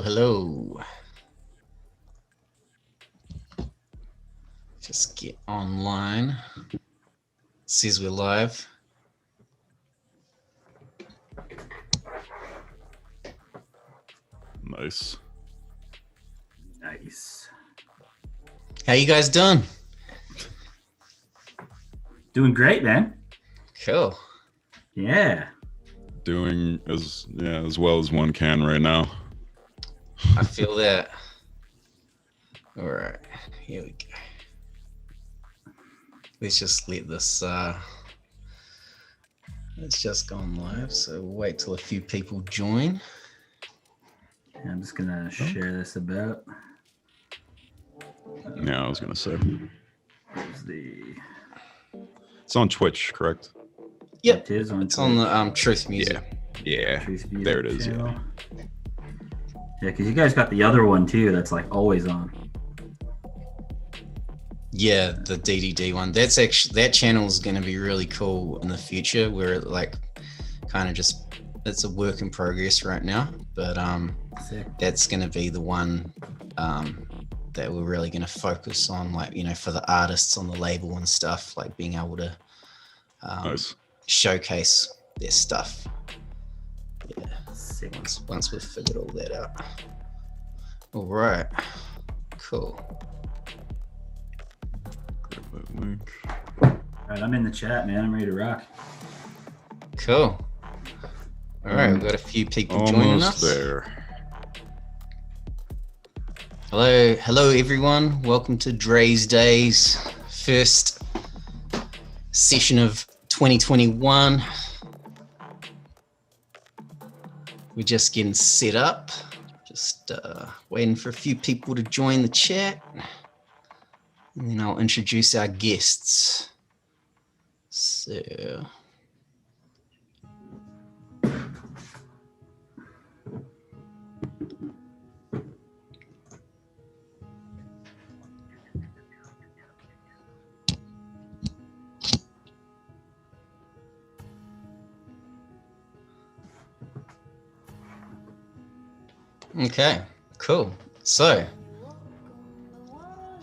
Hello. Just get online. It says we're live. Nice. How you guys doing? Doing great, man. Cool. Yeah. Doing as well as one can right now. I feel that. All right, here we go. Let's just let this, it's just gone live. So we'll wait till a few people join. I'm just going to share this about. Yeah, I was going to say. There's the... It's on Twitch, correct? Yep, It is on it's on the Truth Music. Yeah. Truth Music There it is, channel. Yeah, because you guys got the other one too that's like always on. Yeah, the DDD one. That's actually, that channel is going to be really cool in the future, where it like kind of just, it's a work in progress right now, but Sick. that's going to be the one that we're really going to focus on, like, you know, for the artists on the label and stuff, like being able to Nice. showcase their stuff. Yeah, Sick. once we've figured all that out. All right, cool. Grab that link. All right, I'm in the chat, man. I'm ready to rock. Cool. All right, we've got a few people joining us. Almost there. Hello everyone. Welcome to Daze, first session of 2021. We're just getting set up, just waiting for a few people to join the chat, and then I'll introduce our guests. So. Okay, cool. So,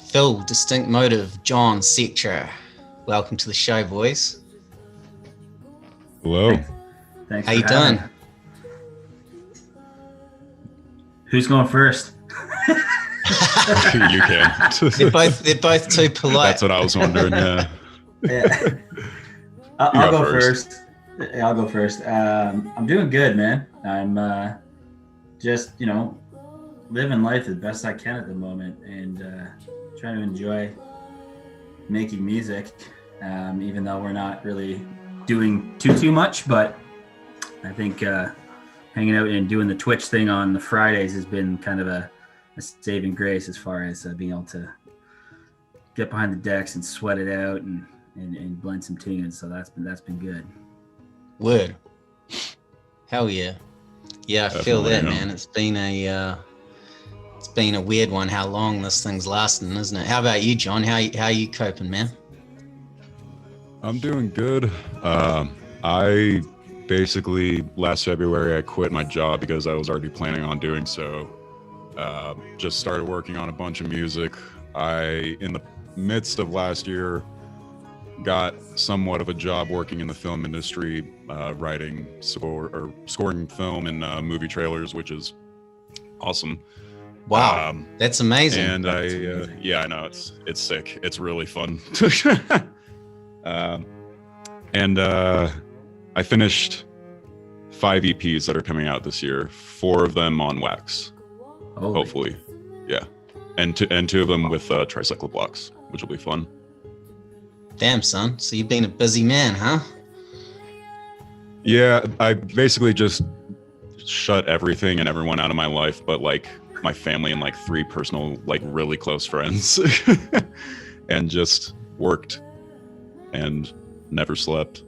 Phil, Distinct Motive, John, Sectra, welcome to the show, boys. Hello. Thanks. How for you having doing? me. Who's going first? You can. They're both too polite. That's what I was wondering. Yeah. Yeah. I'll go first. Yeah, I'll go first. I'm doing good, man. I'm just, living life the best I can at the moment, and trying to enjoy making music, even though we're not really doing too much. But I think hanging out and doing the Twitch thing on the Fridays has been kind of a saving grace as far as being able to get behind the decks and sweat it out and blend some tunes. So that's been good. Word. Hell yeah. Yeah, I feel that, Definitely, yeah. man. It's been a weird one how long this thing's lasting, isn't it? How about you, John? How you coping, man? I'm doing good. I basically last February I quit my job because I was already planning on doing so. Just started working on a bunch of music. In the midst of last year, got somewhat of a job working in the film industry, writing scoring film and movie trailers, which is awesome. Wow, that's amazing. And I know it's sick. It's really fun. I finished 5 EPs that are coming out this year. 4 of them on wax, hopefully. Yeah, and 2 of them with tricycle blocks, which will be fun. Damn, son. So you've been a busy man, huh? Yeah, I basically just shut everything and everyone out of my life, but like my family and like 3 personal, like really close friends, and just worked and never slept.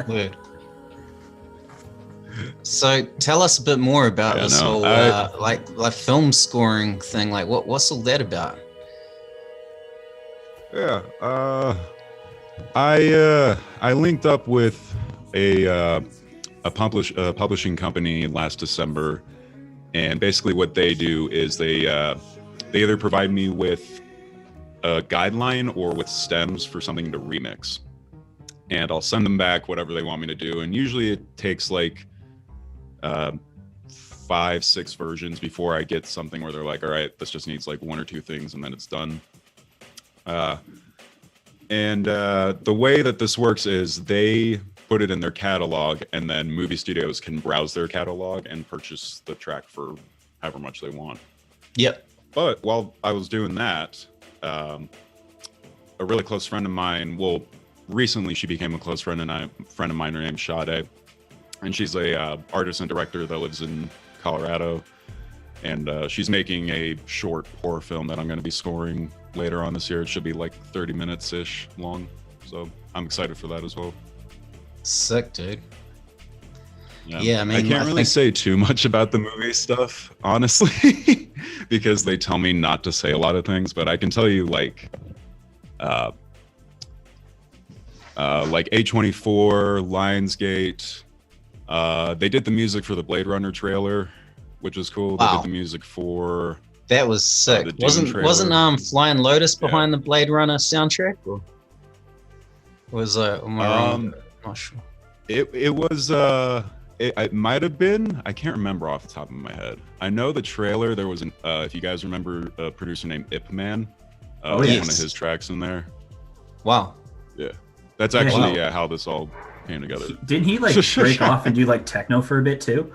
Word. So tell us a bit more about this whole like film scoring thing. Like what's all that about? Yeah, I linked up with a publishing company last December And basically what they do is they either provide me with a guideline or with stems for something to remix. And I'll send them back whatever they want me to do. And usually it takes like 5-6 versions before I get something where they're like, all right, this just needs like 1 or 2 things and then it's done. The way that this works is they put it in their catalog, and then movie studios can browse their catalog and purchase the track for however much they want. Yep. But while I was doing that, a really close friend of mine, well, recently she became a close friend of mine. Her name's Sade, and she's a artist and director that lives in Colorado, and she's making a short horror film that I'm going to be scoring later on this year. It should be like 30 minutes ish long, so I'm excited for that as well. Sick, dude. Yeah, I mean, I can't really say too much about the movie stuff, honestly, because they tell me not to say a lot of things. But I can tell you, like A24, Lionsgate. They did the music for the Blade Runner trailer, which was cool. Wow. They did the music for. That was sick. Wasn't Flying Lotus behind the Blade Runner soundtrack? Or was am I wrong? I'm not sure. It was it might have been. I can't remember off the top of my head. I know the trailer. There was an if you guys remember a producer named Ip Man. One of his tracks in there. Wow. Yeah, that's actually how this all came together. Didn't he like break off and do like techno for a bit too?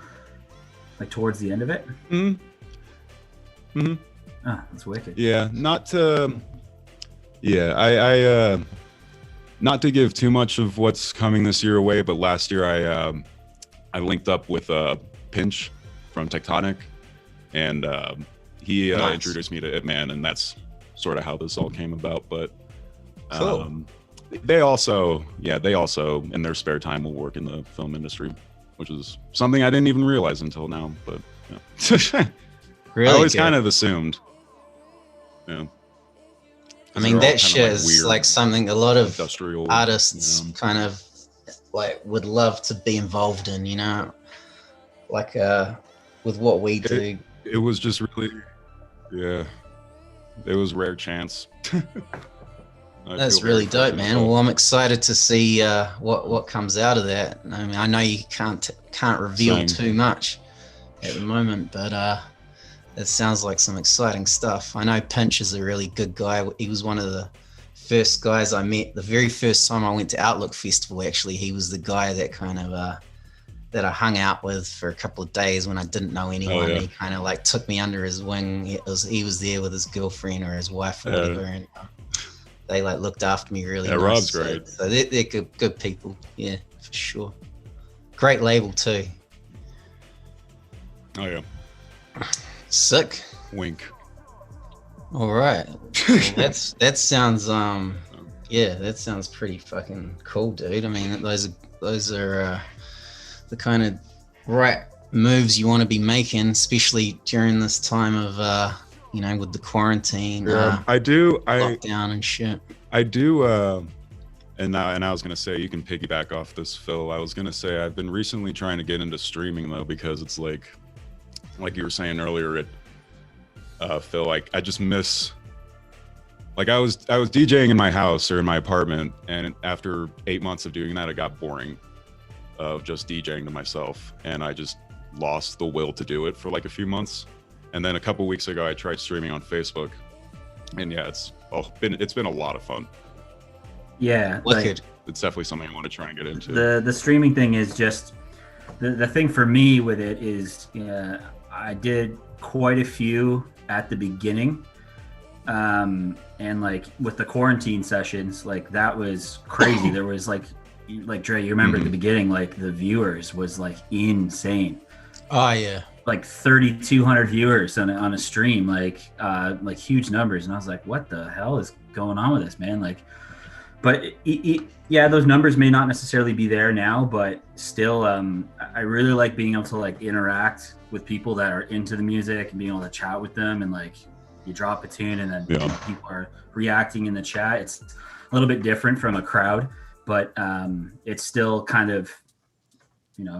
Like towards the end of it. Ah, that's wicked. Yeah, not to. Yeah, I not to give too much of what's coming this year away, but last year I linked up with Pinch from Tectonic, and he introduced me to Ip Man, and that's sort of how this all came about. But cool. They also in their spare time will work in the film industry, which is something I didn't even realize until now. But yeah. Really, I always kind of assumed. Yeah. I mean, that shit is like something a lot of industrial artists kind of like would love to be involved in, you know, like with what we do. It was just really, yeah, it was rare chance. That's really dope, man. Well, I'm excited to see what comes out of that. I mean, I know you can't reveal too much at the moment, but it sounds like some exciting stuff. I know Pinch is a really good guy. He was one of the first guys I met. The very first time I went to Outlook Festival, actually, he was the guy that kind of that I hung out with for a couple of days when I didn't know anyone. He kind of like took me under his wing. He was there with his girlfriend or his wife or whatever, and they like looked after me really nice. Rob's great. So they're good people. Yeah, for sure. Great label too. Oh yeah. Sick. Wink. All right. Well, that sounds that sounds pretty fucking cool, dude. I mean, those are the kind of right moves you want to be making, especially during this time of with the quarantine. Lockdown and shit. I do and I was gonna say, you can piggyback off this, Phil. I was gonna say I've been recently trying to get into streaming though, because it's like you were saying earlier, Phil, like I just miss, like I was DJing in my house or in my apartment, and after 8 months of doing that, it got boring of just DJing to myself, and I just lost the will to do it for like a few months. And then a couple weeks ago, I tried streaming on Facebook, and yeah, it's been a lot of fun. Yeah, wicked. It's definitely something I want to try and get into. The streaming thing is just the thing for me with it is I did quite a few at the beginning, and like with the quarantine sessions, like that was crazy. There was like Dre, you remember at the beginning, like the viewers was like insane. Oh yeah, like 3,200 viewers on a stream, like huge numbers, and I was like, what the hell is going on with this, man? Like, but yeah, those numbers may not necessarily be there now, but still, I really like being able to like interact with people that are into the music and being able to chat with them, and like you drop a tune and then people are reacting in the chat. It's a little bit different from a crowd, but it's still kind of,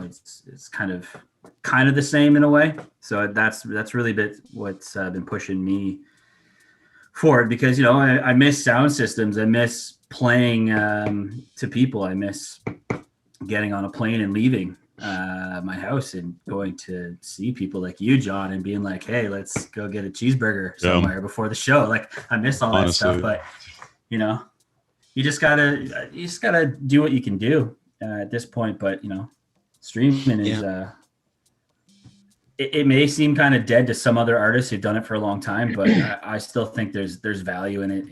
it's kind of the same in a way. So that's really what's been pushing me forward, because I miss sound systems. I miss playing to people. I miss getting on a plane and leaving my house and going to see people like you, John, and being like, hey, let's go get a cheeseburger somewhere before the show. Like, I miss all that stuff, but you just gotta do what you can do at this point. But streaming is it may seem kind of dead to some other artists who've done it for a long time, but I still think there's value in it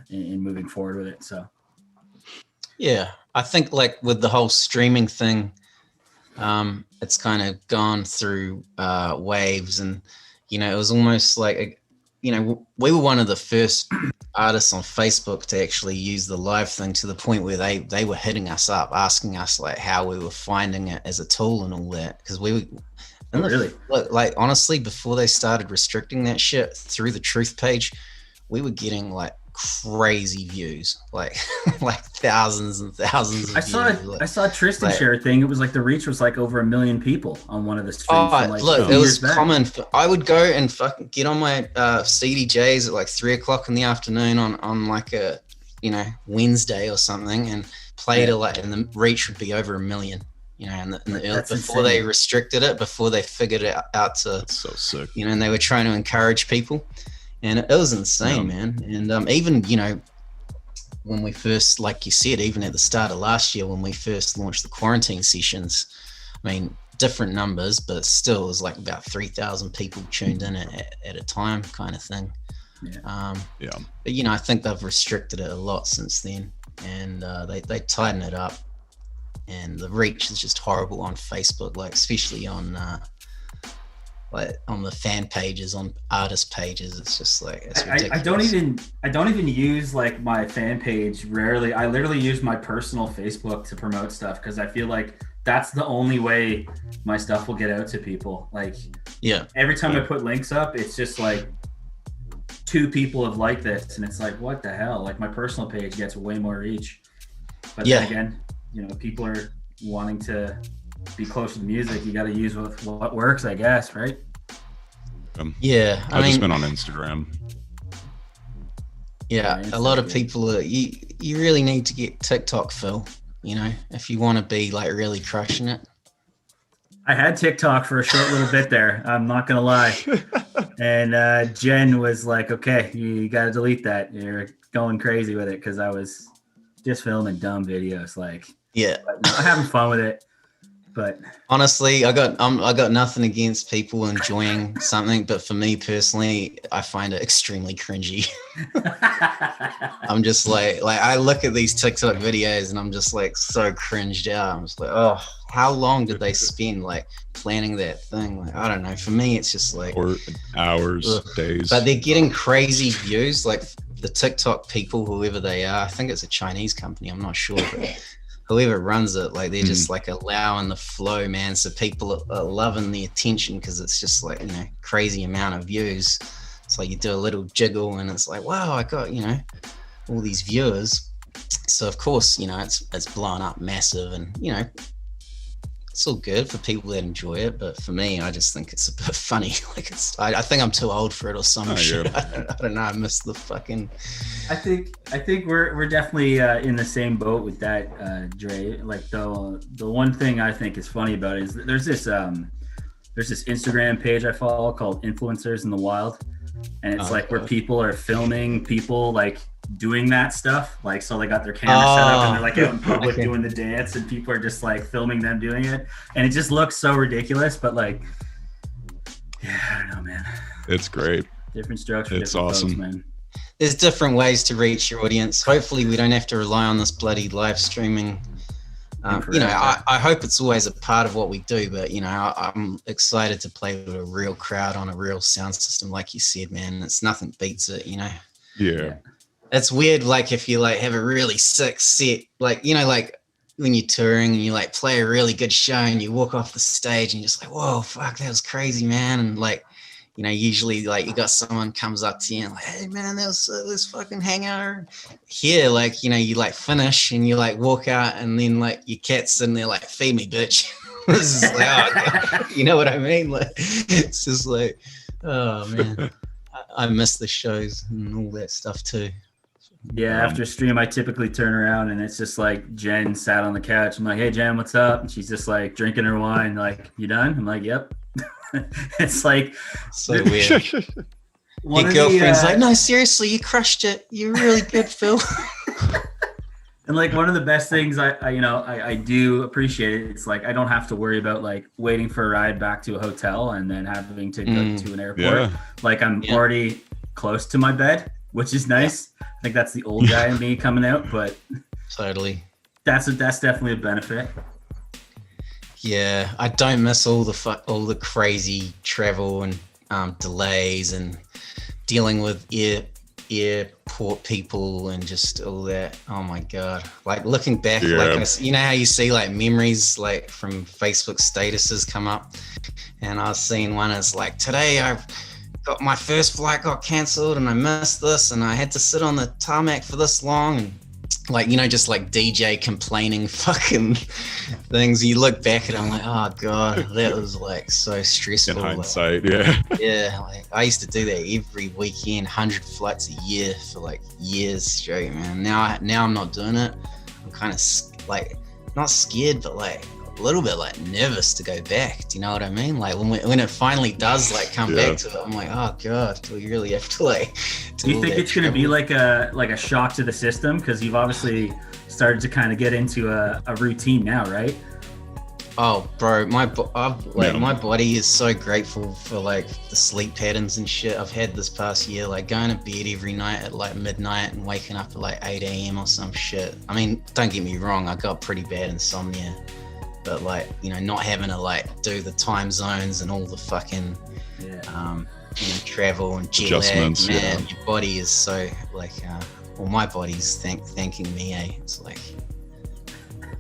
in moving forward with it. So yeah, I think like with the whole streaming thing, it's kind of gone through waves, and it was almost like we were one of the first artists on Facebook to actually use the live thing, to the point where they were hitting us up, asking us like how we were finding it as a tool and all that, because we were really, like, honestly, before they started restricting that shit through the Truth page, we were getting like crazy views, like thousands and thousands of views. I saw Tristan share a thing. It was like the reach was like over 1 million people on one of the streams. Look, it was common. I would go and fucking get on my CDJs at like 3:00 in the afternoon on like a Wednesday or something, and play to like, and the reach would be over 1 million. Before insane. They restricted it, before they figured it out to, that's so sick. And they were trying to encourage people, and it was insane, man. And even when we first, like you said, even at the start of last year when we first launched the quarantine sessions, I mean, different numbers, but still it was like about 3,000 people tuned in at a time, kind of thing. But I think they've restricted it a lot since then, and they tighten it up. And the reach is just horrible on Facebook, like especially on the fan pages, on artist pages. It's just like, it's ridiculous. I don't even use like my fan page. Rarely. I literally use my personal Facebook to promote stuff, because I feel like that's the only way my stuff will get out to people. Like, every time I put links up, it's just like 2 people have liked this, and it's like, what the hell? Like, my personal page gets way more reach. But then again, people are wanting to be close to the music. You got to use what works, I guess, right? I've just been on Instagram. Yeah, a lot of people are, you really need to get TikTok, Phil, if you want to be like really crushing it. I had TikTok for a short little bit there, I'm not gonna lie. And Jen was like, okay, you got to delete that, you're going crazy with it, because I was just filming dumb videos, like, I'm having fun with it. But honestly, I got nothing against people enjoying something, but for me personally, I find it extremely cringy. I'm just like I look at these TikTok videos and I'm just like so cringed out. I'm just like, oh, how long did they spend like planning that thing? Like, I don't know. For me, it's just like, or hours, days. But they're getting crazy views. Like the TikTok people, whoever they are, I think it's a Chinese company. I'm not sure, but whoever runs it, like they're just like allowing the flow, man. So people are loving the attention, because it's just like, crazy amount of views. It's like you do a little jiggle and it's like, wow, I got, all these viewers. So of course, it's blowing up massive, and it's all good for people that enjoy it. But for me, I just think it's a bit funny. Like I think I'm too old for it or some shit. I don't know. I miss the fucking. I think we're definitely in the same boat with that, Dre. Like the one thing I think is funny about it is there's this Instagram page I follow called Influencers in the Wild, and it's like where people are filming people like doing that stuff. Like, so they got their camera set up and they're like out in public doing the dance, and people are just like filming them doing it, and it just looks so ridiculous. But like, I don't know, man. It's great. Different strokes for it's different awesome. folks, man. There's different ways to reach your audience. Hopefully we don't have to rely on this bloody live streaming. I hope it's always a part of what we do, but I'm excited to play with a real crowd on a real sound system, like you said, man. It's nothing beats it, Yeah. It's weird, like if you like have a really sick set, like like when you're touring and you like play a really good show and you walk off the stage and you're just like, whoa, fuck, that was crazy, man. And like, usually like you got someone comes up to you and like, hey man, let's fucking hang out here. Like, you like finish and you like walk out, and then like your cat's sitting there like, feed me, bitch. This is like, oh, you know what I mean? Like, it's just like, oh man, I miss the shows and all that stuff too. Yeah, after stream, I typically turn around and it's just like Jen sat on the couch. I'm like, hey, Jen, what's up? And she's just like drinking her wine. Like, you done? I'm like, yep. It's like so weird. Your girlfriend's like, no, seriously, you crushed it. You're really good, Phil. And like one of the best things I do appreciate it. It's like I don't have to worry about like waiting for a ride back to a hotel and then having to go to an airport. Yeah. Like I'm already close to my bed, which is nice. I think that's the old guy in me coming out, but totally. That's definitely a benefit. Yeah, I don't miss all the crazy travel and delays and dealing with airport people and just all that. Oh my god! Like looking back, like you know how you see like memories like from Facebook statuses come up, and I was seeing one as like today I've got my first flight got cancelled and I missed this and I had to sit on the tarmac for this long and like, you know, just like DJ complaining fucking things. You look back at it, I'm like, oh god, that was like so stressful. In hindsight, yeah, like I used to do that every weekend, 100 flights a year for like years straight, man. Now I'm not doing it. I'm kind of like not scared, but like a little bit like nervous to go back. Do you know what I mean? Like when it finally does like come back to it, I'm like, oh god, do we really have to like? Do you think it's going to be like a shock to the system? Because you've obviously started to kind of get into a routine now, right? Oh, bro, my body is so grateful for like the sleep patterns and shit I've had this past year. Like going to bed every night at like midnight and waking up at like 8 a.m. or some shit. I mean, don't get me wrong, I got pretty bad insomnia, but like, you know, not having to like do the time zones and all the fucking you know, travel and jet lag, man, your body is so like well, my body's thanking me. It's like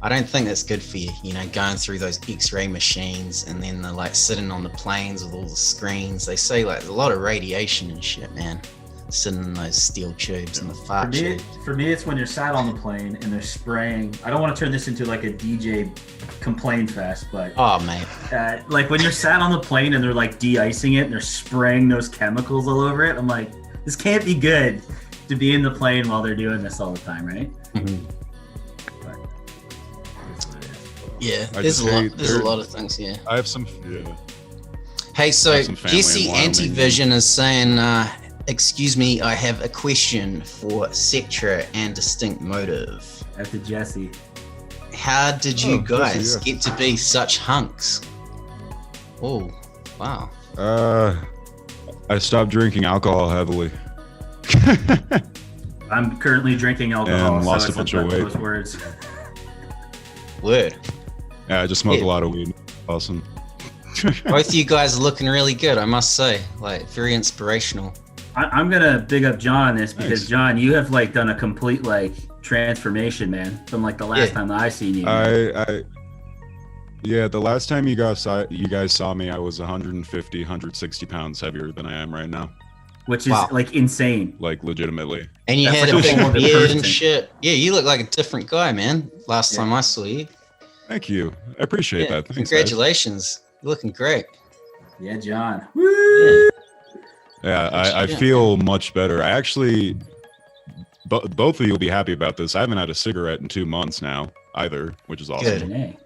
I don't think that's good for you, you know, going through those x-ray machines and then the like sitting on the planes with all the screens. They say like a lot of radiation and shit, man, sitting in those steel tubes and the fart tubes. For me, it's when you're sat on the plane and they're spraying. I don't want to turn this into like a DJ complain fest, but oh mate, like when you're sat on the plane and they're like de-icing it and they're spraying those chemicals all over it, I'm like, this can't be good to be in the plane while they're doing this all the time, right? Mm-hmm. Yeah, there's a lot of things. Yeah, I have some. Hey, so Jesse Antivision is saying, excuse me, I have a question for Sectra and Distinct Motive. After Jesse, how did you guys get to be such hunks? Oh, wow. I stopped drinking alcohol heavily. I'm currently drinking alcohol, and lost so a bunch of weight. Those words. Word. Yeah, I just smoke a lot of weed. Awesome. Both of you guys are looking really good, I must say. Like, very inspirational. I'm gonna big up John on this because John, you have like done a complete like transformation, man, from like the last time that I seen you. The last time you guys saw me, I was 150, 160 pounds heavier than I am right now. Which is like insane. Like legitimately. And you had a big beard and shit. Yeah, you look like a different guy, man. Last time I saw you. Thank you. I appreciate that. Thanks, congratulations. Guys. You're looking great. Yeah, John. Woo! Yeah, I feel much better. I actually, both of you will be happy about this. I haven't had a cigarette in 2 months now either, which is awesome. Good.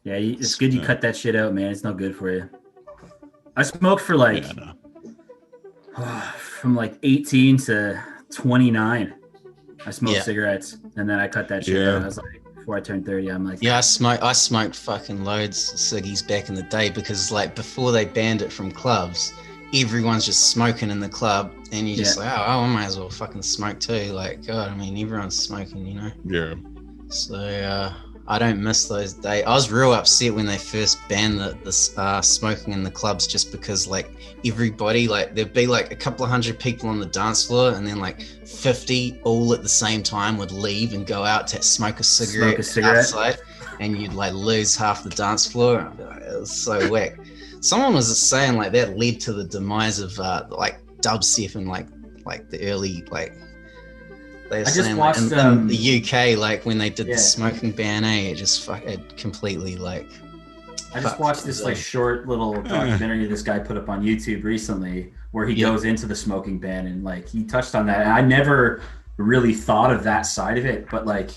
Yeah, it's good you cut that shit out, man. It's not good for you. I smoked for like, from like 18 to 29. I smoked cigarettes, and then I cut that shit out. I was like, before I turned 30, I'm like, I smoked fucking loads of ciggies back in the day because like before they banned it from clubs, everyone's just smoking in the club, and you're just like, oh, I might as well fucking smoke too. Like, God, I mean, everyone's smoking, you know? Yeah. So I don't miss those days. I was real upset when they first banned the smoking in the clubs, just because like everybody, like there'd be like a couple of hundred people on the dance floor, and then like 50 all at the same time would leave and go out to smoke a cigarette outside, and you'd like lose half the dance floor. It was so whack. Someone was saying like that led to the demise of like dubstep and like the early like they were saying watched, like, in the UK, like when they did the smoking ban, it just it completely like I just watched this like short little documentary this guy put up on YouTube recently where he goes into the smoking ban and like he touched on that. And I never really thought of that side of it, but like,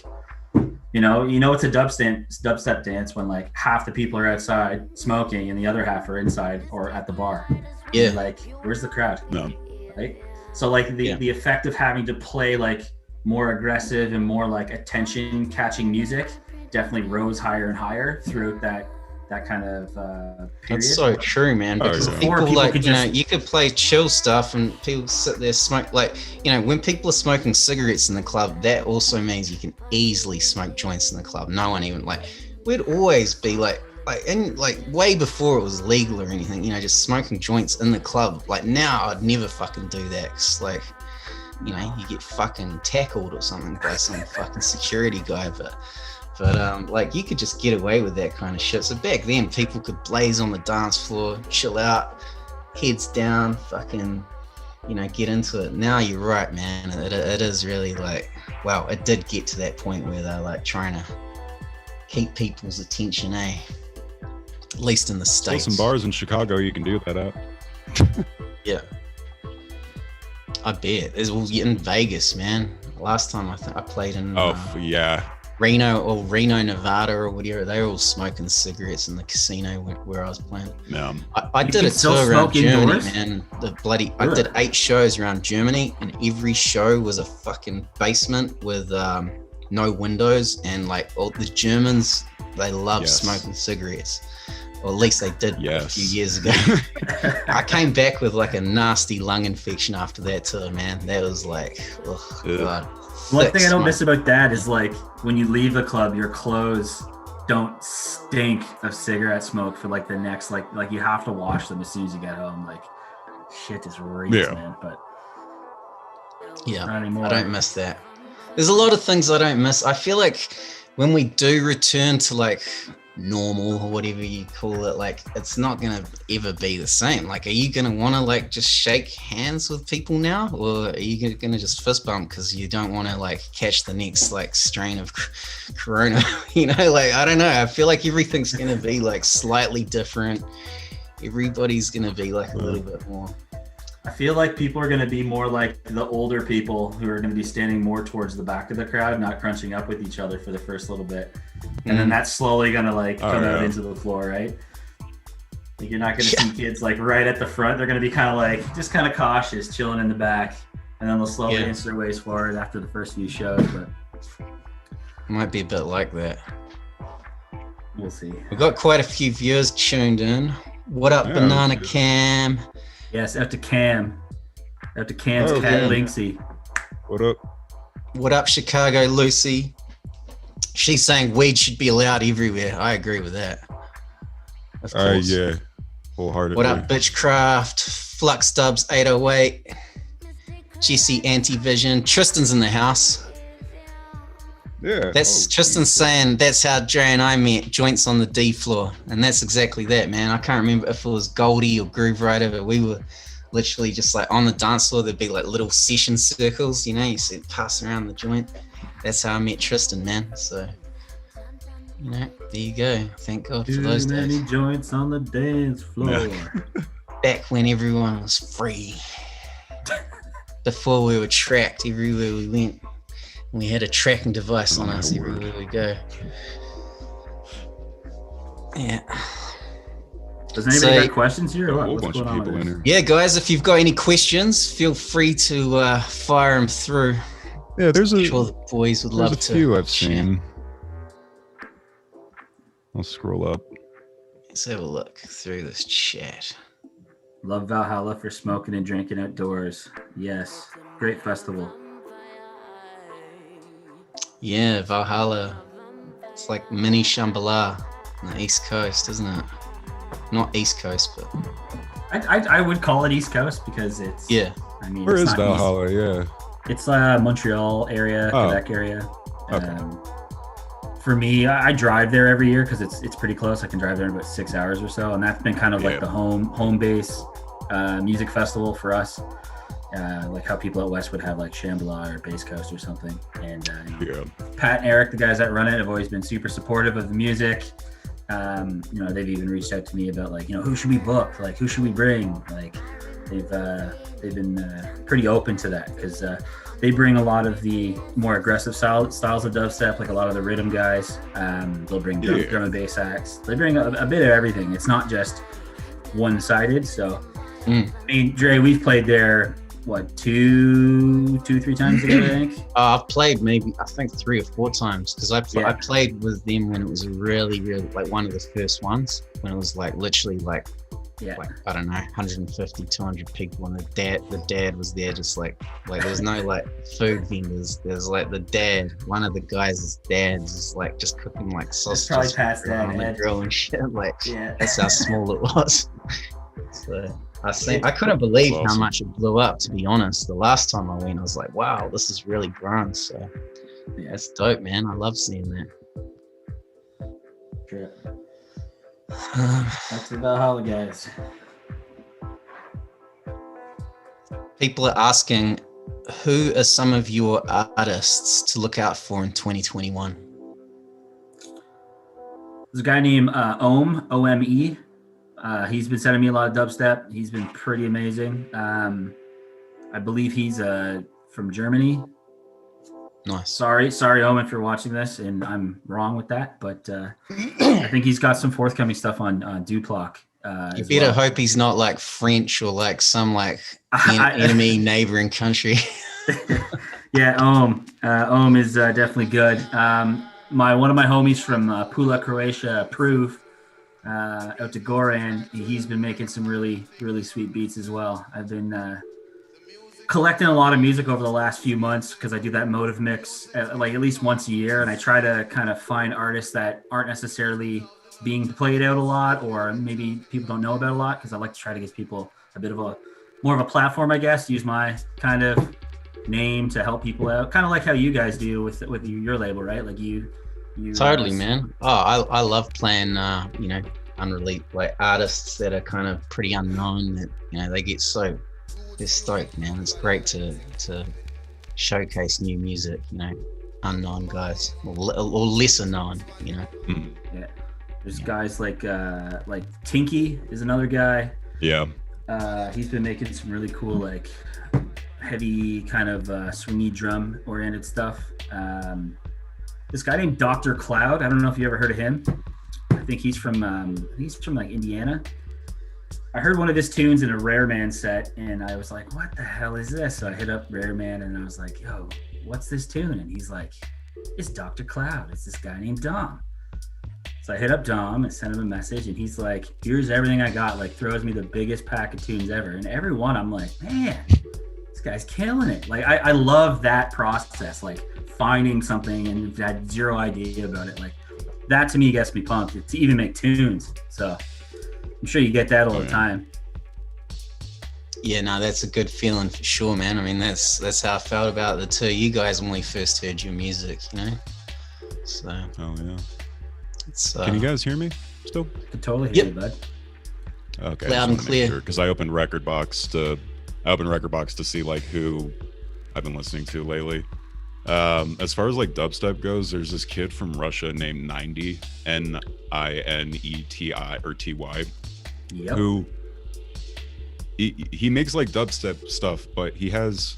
you know, it's a dubstep dance when like half the people are outside smoking and the other half are inside or at the bar. Yeah. And, like, where's the crowd? No. Right. So like the effect of having to play like more aggressive and more like attention catching music definitely rose higher and higher throughout that kind of period. That's so true, man. Because people like, you know, you could play chill stuff and people sit there smoke. Like, you know, when people are smoking cigarettes in the club, that also means you can easily smoke joints in the club. No one even like, we'd always be like and like way before it was legal or anything, you know, just smoking joints in the club. Like now I'd never fucking do that. Cause like, you know, you get fucking tackled or something by some fucking security guy, but like you could just get away with that kind of shit. So back then people could blaze on the dance floor, chill out, heads down, fucking, you know, get into it. Now you're right, man. It is really like, wow, it did get to that point where they're like trying to keep people's attention, at least in the States. Still some bars in Chicago you can do that at. Yeah. I bet. There's in Vegas, man. Last time I played in Reno, Nevada, or whatever. They were all smoking cigarettes in the casino where I was playing. Yeah. I did a tour around Germany, man. I did 8 shows around Germany, and every show was a fucking basement with no windows, and like all the Germans, they love smoking cigarettes. Or at least they did a few years ago. I came back with like a nasty lung infection after that tour, man. That was like, oh God. One thing I don't miss about that is like when you leave the club, your clothes don't stink of cigarette smoke for like the next like you have to wash them as soon as you get home. Like shit is reeks, man. But not anymore. I don't miss that. There's a lot of things I don't miss. I feel like when we do return to like normal or whatever you call it, like it's not gonna ever be the same. Like, are you gonna want to like just shake hands with people now, or are you gonna just fist bump because you don't want to like catch the next like strain of corona? You know, like I don't know. I feel like everything's gonna be like slightly different. Everybody's gonna be like a little bit more. I feel like people are going to be more like the older people who are going to be standing more towards the back of the crowd, not crunching up with each other for the first little bit. And then that's slowly going to like come out into the floor, right? Like you're not going to see kids like right at the front. They're going to be kind of like, just kind of cautious, chilling in the back. And then they'll slowly inch their ways forward after the first few shows. But might be a bit like that. We'll see. We've got quite a few viewers tuned in. What up, Banana Cam? Yes, out to Cam. Out to Cam's cat, Linksy. What up? What up, Chicago Lucy? She's saying weed should be allowed everywhere. I agree with that. Of course. Yeah. Wholeheartedly. What up, Bitchcraft? Flux Dubs 808. Jesse Antivision. Tristan's in the house. Yeah. That's Tristan's saying that's how Dre and I met, joints on the D floor. And that's exactly that, man. I can't remember if it was Goldie or Groove Rider, but we were literally just like on the dance floor. There'd be like little session circles, you know, you see pass around the joint. That's how I met Tristan, man. So, you know, there you go. Thank God for those days. Too many joints on the dance floor. Back when everyone was free. Before we were tracked everywhere we went. We had a tracking device on us everywhere we go. Yeah. Does anybody got questions here? Or what? What's going on in here? Yeah, guys, if you've got any questions, feel free to fire them through. Yeah, there's I'm sure the boys would love to. There's a few I've seen. I'll scroll up. Let's have a look through this chat. Love Valhalla for smoking and drinking outdoors. Yes, great festival. Yeah, Valhalla. It's like mini Shambhala on the East Coast, isn't it? Not East Coast, but I would call it East Coast because it's I mean, where it's is not Valhalla? East. Yeah, it's Montreal area, Quebec area. Okay. For me, I drive there every year because it's pretty close. I can drive there in about 6 hours or so, and that's been kind of like the home base music festival for us. Like how people at West would have like Shambhala or Base Coast or something. And Pat and Eric, the guys that run it, have always been super supportive of the music. You know, they've even reached out to me about like, you know, who should we book? Like, who should we bring? Like, they've been pretty open to that because they bring a lot of the more aggressive styles of dubstep, like a lot of the rhythm guys. They'll bring drum and bass acts. They bring a bit of everything. It's not just one-sided. So, I mean, Dre, we've played there, what, two, 3 times together, I think? I've played maybe, I think 3 or 4 times because I played with them when it was really, really, like one of the first ones, when it was like literally like, I don't know, 150, 200 people, and the dad was there, just like there's no like food vendors. There's like the dad, one of the guys' dads, is like just cooking like sausages on the grill and shit. Like that's how small it was. So I couldn't believe how much it blew up. To be honest, the last time I went, I was like, wow, this is really grown. So yeah, it's dope, man. I love seeing that. Sure. That's about Valhalla, guys. People are asking, who are some of your artists to look out for in 2021? There's a guy named Ome, O-M-E. He's been sending me a lot of dubstep. He's been pretty amazing. I believe he's from Germany. Nice. Sorry, Ome, if you're watching this, and I'm wrong with that, but I think he's got some forthcoming stuff on Duplock. You better hope he's not like French or like some like enemy neighboring country. Yeah, Ome is definitely good. One of my homies from Pula, Croatia, Proof, out to Goran, he's been making some really, really sweet beats as well. I've been collecting a lot of music over the last few months because I do that motive mix like at least once a year, and I try to kind of find artists that aren't necessarily being played out a lot, or maybe people don't know about a lot, because I like to try to give people a bit of more of a platform, I guess, use my kind of name to help people out, kind of like how you guys do with your label, right? Like you totally, man. I love playing unreleased like artists that are kind of pretty unknown, that they get they're stoked, man. It's great to showcase new music, unknown guys or lesser known, Yeah. There's guys like Tinky is another guy. Yeah. He's been making some really cool like heavy kind of swingy drum oriented stuff. This guy named Dr. Cloud. I don't know if you ever heard of him. I think he's from like Indiana. I heard one of his tunes in a Rare Man set, and I was like, what the hell is this? So I hit up Rare Man, and I was like, yo, what's this tune? And he's like, it's Dr. Cloud. It's this guy named Dom. So I hit up Dom and sent him a message, and he's like, here's everything I got, like throws me the biggest pack of tunes ever. And every one I'm like, man, this guy's killing it. Like, I love that process, like finding something and had zero idea about it. Like, that to me gets me pumped to even make tunes. So I'm sure you get that all the time. Yeah, no, that's a good feeling for sure, man. I mean, that's how I felt about the two of you guys when we first heard your music, So. Oh yeah. It's, Can you guys hear me still? I can totally hear you, bud. Okay. Loud and clear. Because I opened Recordbox to see like who I've been listening to lately. As far as like dubstep goes, there's this kid from Russia named 90, Nineti or Ty, who he makes like dubstep stuff, but he has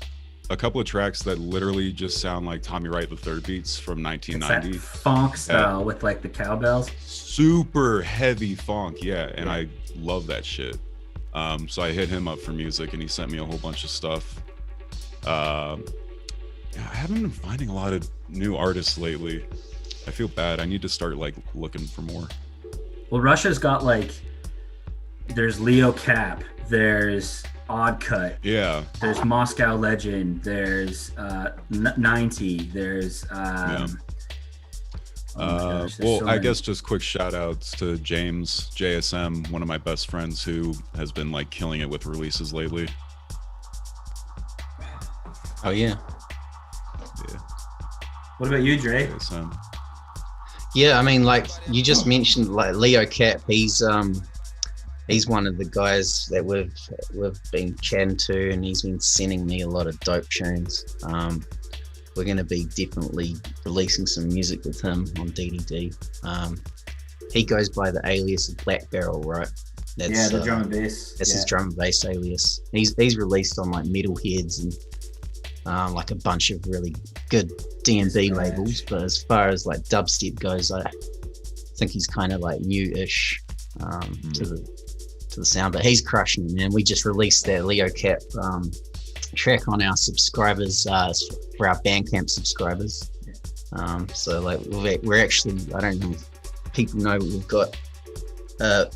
a couple of tracks that literally just sound like Tommy Wright the Third beats from 1990. It's that funk style with like the cowbells. Super heavy funk, and I love that shit. So I hit him up for music, and he sent me a whole bunch of stuff. I haven't been finding a lot of new artists lately. I feel bad. I need to start like looking for more. Well, Russia's got like, there's Leo Cap, there's Odd Cut, there's Moscow Legend, there's 90, there's I guess just quick shout outs to James JSM, one of my best friends who has been like killing it with releases lately. Oh yeah. What about you, Dre? Yeah, I mean, like you just mentioned, like Leo Cap. He's one of the guys that we've been chatting to, and he's been sending me a lot of dope tunes. We're going to be definitely releasing some music with him on DDD. he goes by the alias of Black Barrel, right? That's the drum and bass. That's his drum and bass alias. He's released on like Metalheads and like a bunch of really good D&B labels. But as far as like dubstep goes, I think he's kind of like new-ish to the sound. But he's crushing it, man. We just released that Leo Cap track on our subscribers for our Bandcamp subscribers. So like we're actually, I don't know if people know, we've got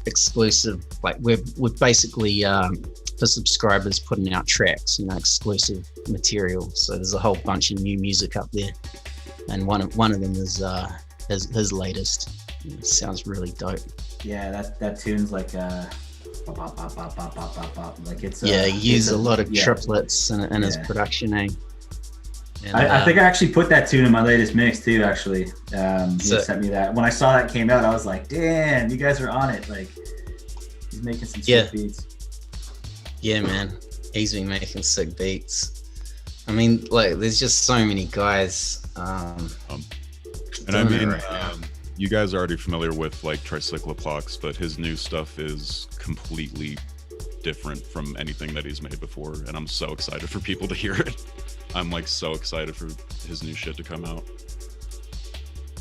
exclusive, like we're basically for subscribers putting out tracks, exclusive material. So there's a whole bunch of new music up there, and one of them is his latest. It sounds really dope. Yeah, that tune's like bop, bop, bop, bop, bop, bop, bop. Like it's he used a lot of triplets in his production, eh? And, I think I actually put that tune in my latest mix too. Actually, he sent me that. When I saw that came out, I was like, "Damn, you guys are on it!" Like, he's making some sick beats. Yeah, man, he's been making sick beats. I mean, like, there's just so many guys. And I mean, you guys are already familiar with like Tricyclopox, but his new stuff is completely different from anything that he's made before, and I'm so excited for people to hear it. I'm like so excited for his new shit to come out.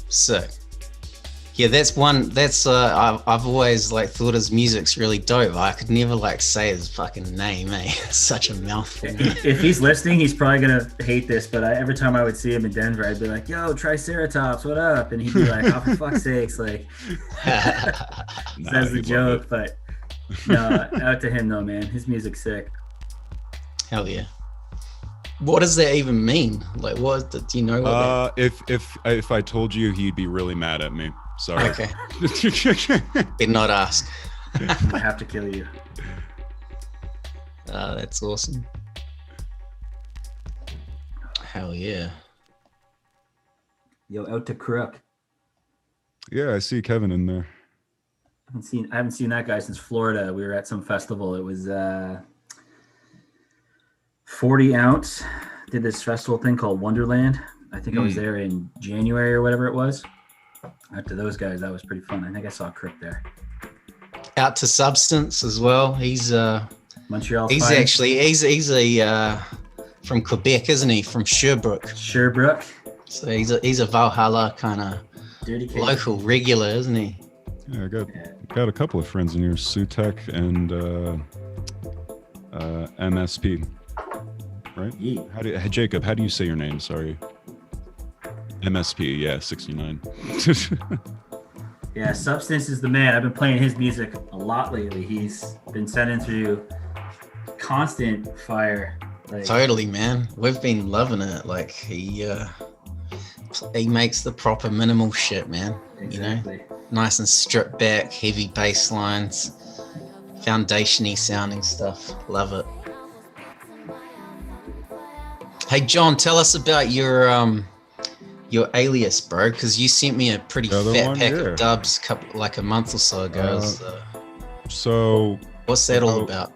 Sick. Yeah, that's I've always like thought his music's really dope. I could never like say his fucking name, eh? It's such a mouthful. If he's listening, he's probably gonna hate this, but every time I would see him in Denver, I'd be like, "Yo, Triceratops, what up?" And he'd be like, "Oh, for fuck's sakes!" Like, that's the joke. But no, out to him though, man. His music's sick. Hell yeah. What does that even mean? Like, do you know what if I told you, he'd be really mad at me. Sorry. Okay. Did not ask. I have to kill you. That's awesome. Hell yeah. Yo, out to Crook. Yeah, I see Kevin in there. I haven't seen that guy since Florida. We were at some festival. It was 40 ounce. Did this festival thing called Wonderland. I think I was there in January or whatever it was. Out to those guys, that was pretty fun. I think I saw Crook there. Out to Substance as well. He's Montreal. He's actually he's a from Quebec, isn't he? From Sherbrooke. So he's a Valhalla kind of local regular, isn't he? Yeah, I got a couple of friends in here, Sutek and MSP. Right? Yeah. Jacob, how do you say your name? Sorry. MSP, yeah, 69. Yeah, Substance is the man. I've been playing his music a lot lately. He's been sending through constant fire. Totally, man. We've been loving it. Like he makes the proper minimal shit, man. Exactly. Nice and stripped back, heavy bass lines, foundation-y sounding stuff. Love it. Hey John, tell us about your alias, bro, because you sent me a pretty fat pack of dubs a month or so ago. So what's that all about?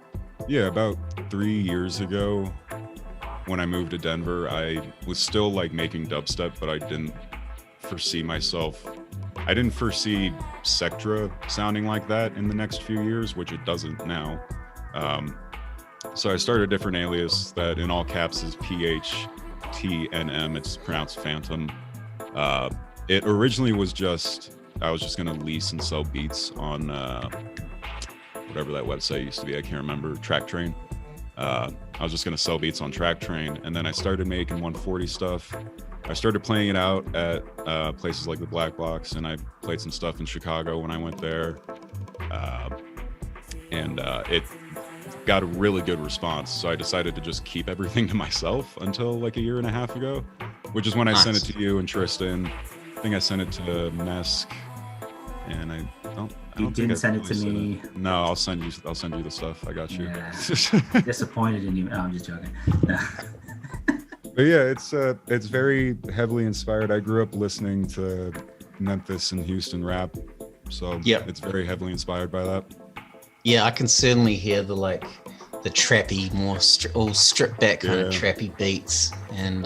Yeah, about 3 years ago when I moved to Denver, I was still like making dubstep, but I didn't foresee Sectra sounding like that in the next few years, which it doesn't now. So I started a different alias that in all caps is PHTNM. It's pronounced Phantom. It originally was I was just going to lease and sell beats on whatever that website used to be. I can't remember. Track Train. I was just going to sell beats on Track Train. And then I started making 140 stuff. I started playing it out at places like the Black Box, and I played some stuff in Chicago when I went there. It got a really good response, so I decided to just keep everything to myself until like a year and a half ago, which is when I sent it to you and Tristan. I think I sent it to Mesk, and I don't didn't send it to me. No, I'll send you the stuff. I got you. Yeah. Disappointed in you. No, I'm just joking. But yeah, it's very heavily inspired. I grew up listening to Memphis and Houston rap, so it's very heavily inspired by that. Yeah, I can certainly hear the trappy, more all stripped back kind of trappy beats, and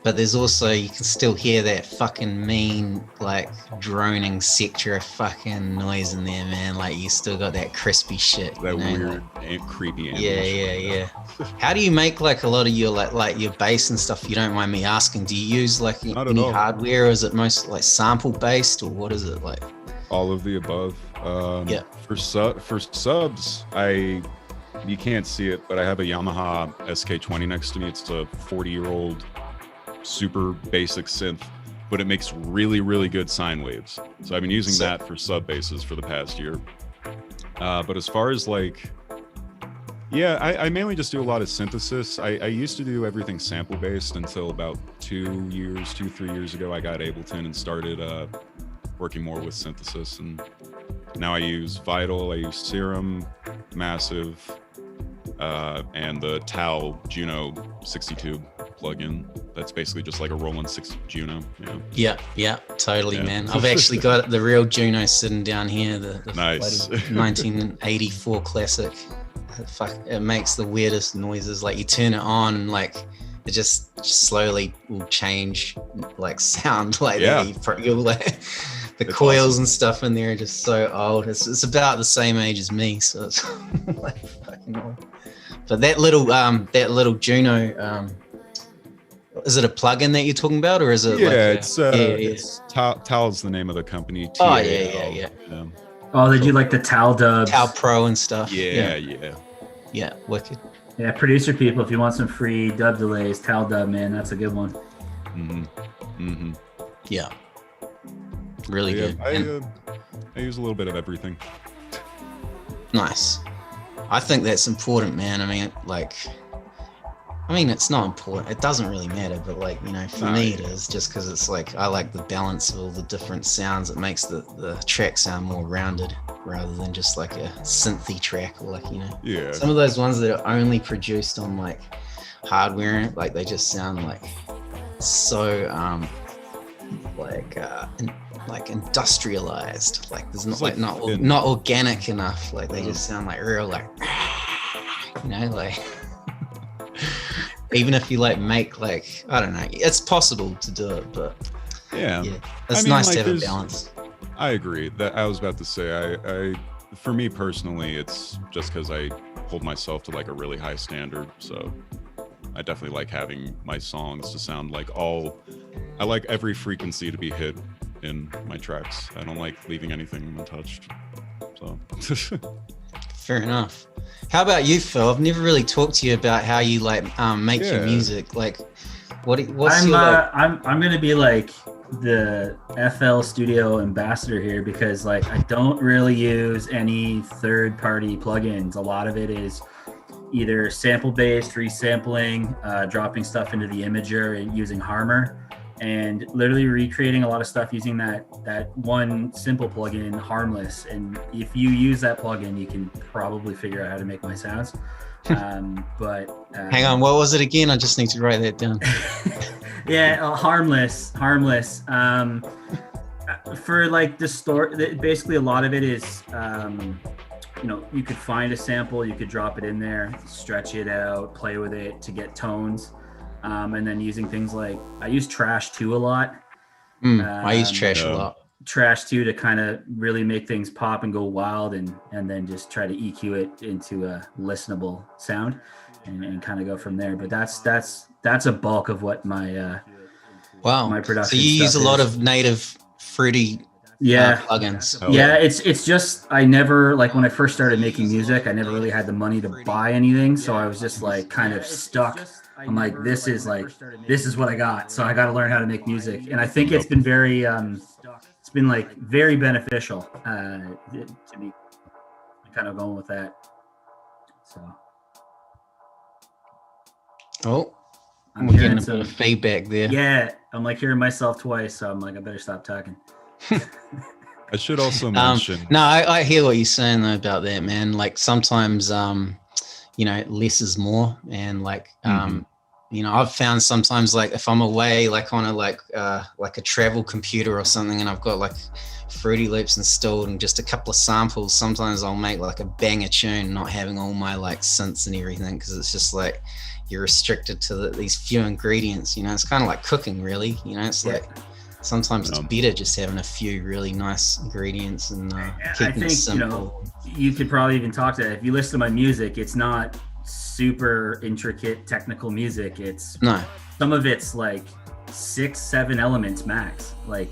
but there's also, you can still hear that fucking mean, like, droning Sectra fucking noise in there, man. Like, you still got that crispy shit. That weird, like, creepy yeah. How do you make, like, a lot of your, like your bass and stuff, if you don't mind me asking? Do you use, like, any hardware, or is it most, like, sample-based, or what is it, like? All of the above. Yeah. For subs, you can't see it, but I have a Yamaha SK20 next to me. It's a 40-year-old super basic synth, but it makes really, really good sine waves. So I've been using that for sub basses for the past year. But as far as like, yeah, I mainly just do a lot of synthesis. I used to do everything sample based until about 3 years ago. I got Ableton and started working more with synthesis, and now I use Vital, I use Serum, Massive, and the Tal Juno 62 plugin. That's basically just like a Roland 6 Juno. Yeah, totally, man. I've actually got the real Juno sitting down here, the nice 1984 classic. It makes the weirdest noises. Like, you turn it on, and like it just slowly will change, like, sound, like you'll like the coils awesome. And stuff in there are just so old. It's about the same age as me, so it's like fucking old. But that little Juno, is it a plugin that you're talking about, or is it? It's Tal's the name of the company. Oh yeah. Oh, they do like the Tal dubs, Tal Pro and stuff. Yeah, wicked. Yeah, producer people, if you want some free dub delays, Tal dub, man, that's a good one. Yeah, really good. I use a little bit of everything. Nice. I think that's important, man. I mean, it's not important. It doesn't really matter, but like, you know, for me it is, just because it's like, I like the balance of all the different sounds. It makes the track sound more rounded rather than just like a synthy track, or like, you know. Yeah. Some of those ones that are only produced on like hardware, like they just sound like so like industrialized. Like there's not like not organic enough. Like they just sound like real like, you know, like. Even if you like make like, I don't know, it's possible to do it, but yeah, it's nice to have a balance. I agree. That I was about to say, I for me personally, it's just because I hold myself to like a really high standard, so I definitely like having my songs to sound like I like every frequency to be hit in my tracks. I don't like leaving anything untouched. So fair enough. How about you, Phil? I've never really talked to you about how you like make your music. Like, what's I'm gonna be like the FL Studio ambassador here, because like I don't really use any third-party plugins. A lot of it is either sample-based, resampling, dropping stuff into the imager and using Harmor, and literally recreating a lot of stuff using that one simple plugin, Harmless. And if you use that plugin, you can probably figure out how to make my sounds. But hang on, what was it again? I just need to write that down. Harmless. For like basically a lot of it is, you know, you could find a sample, you could drop it in there, stretch it out, play with it to get tones. And then using things like, I use Trash 2 a lot. I use Trash a lot. Trash 2 to kind of really make things pop and go wild, and then just try to EQ it into a listenable sound and kind of go from there. But that's a bulk of what my my production. So you use a lot of native fruity plugins. It's just, I never, like when I first started making music, I never really had the money to buy anything, so I was just like kind of stuck. I'm like, this is what I got, so I got to learn how to make music. And I think it's been very very beneficial to me, kind of going with that. So I'm getting a bit of feedback there. Yeah, I'm like hearing myself twice, so I'm like, I better stop talking. I should also mention. No, I hear what you're saying though about that, man. Like sometimes, you know, less is more, and like, I've found sometimes like if I'm away, like on a like a travel computer or something, and I've got like Fruity Loops installed and just a couple of samples, sometimes I'll make like a banger tune, not having all my like synths and everything, because it's just like you're restricted to these few ingredients. It's kind of like cooking, really. It's like sometimes it's better just having a few really nice ingredients and keeping it simple. You could probably even talk to that. If you listen to my music, it's not super intricate technical music. It's some of it's like 6-7 elements max. Like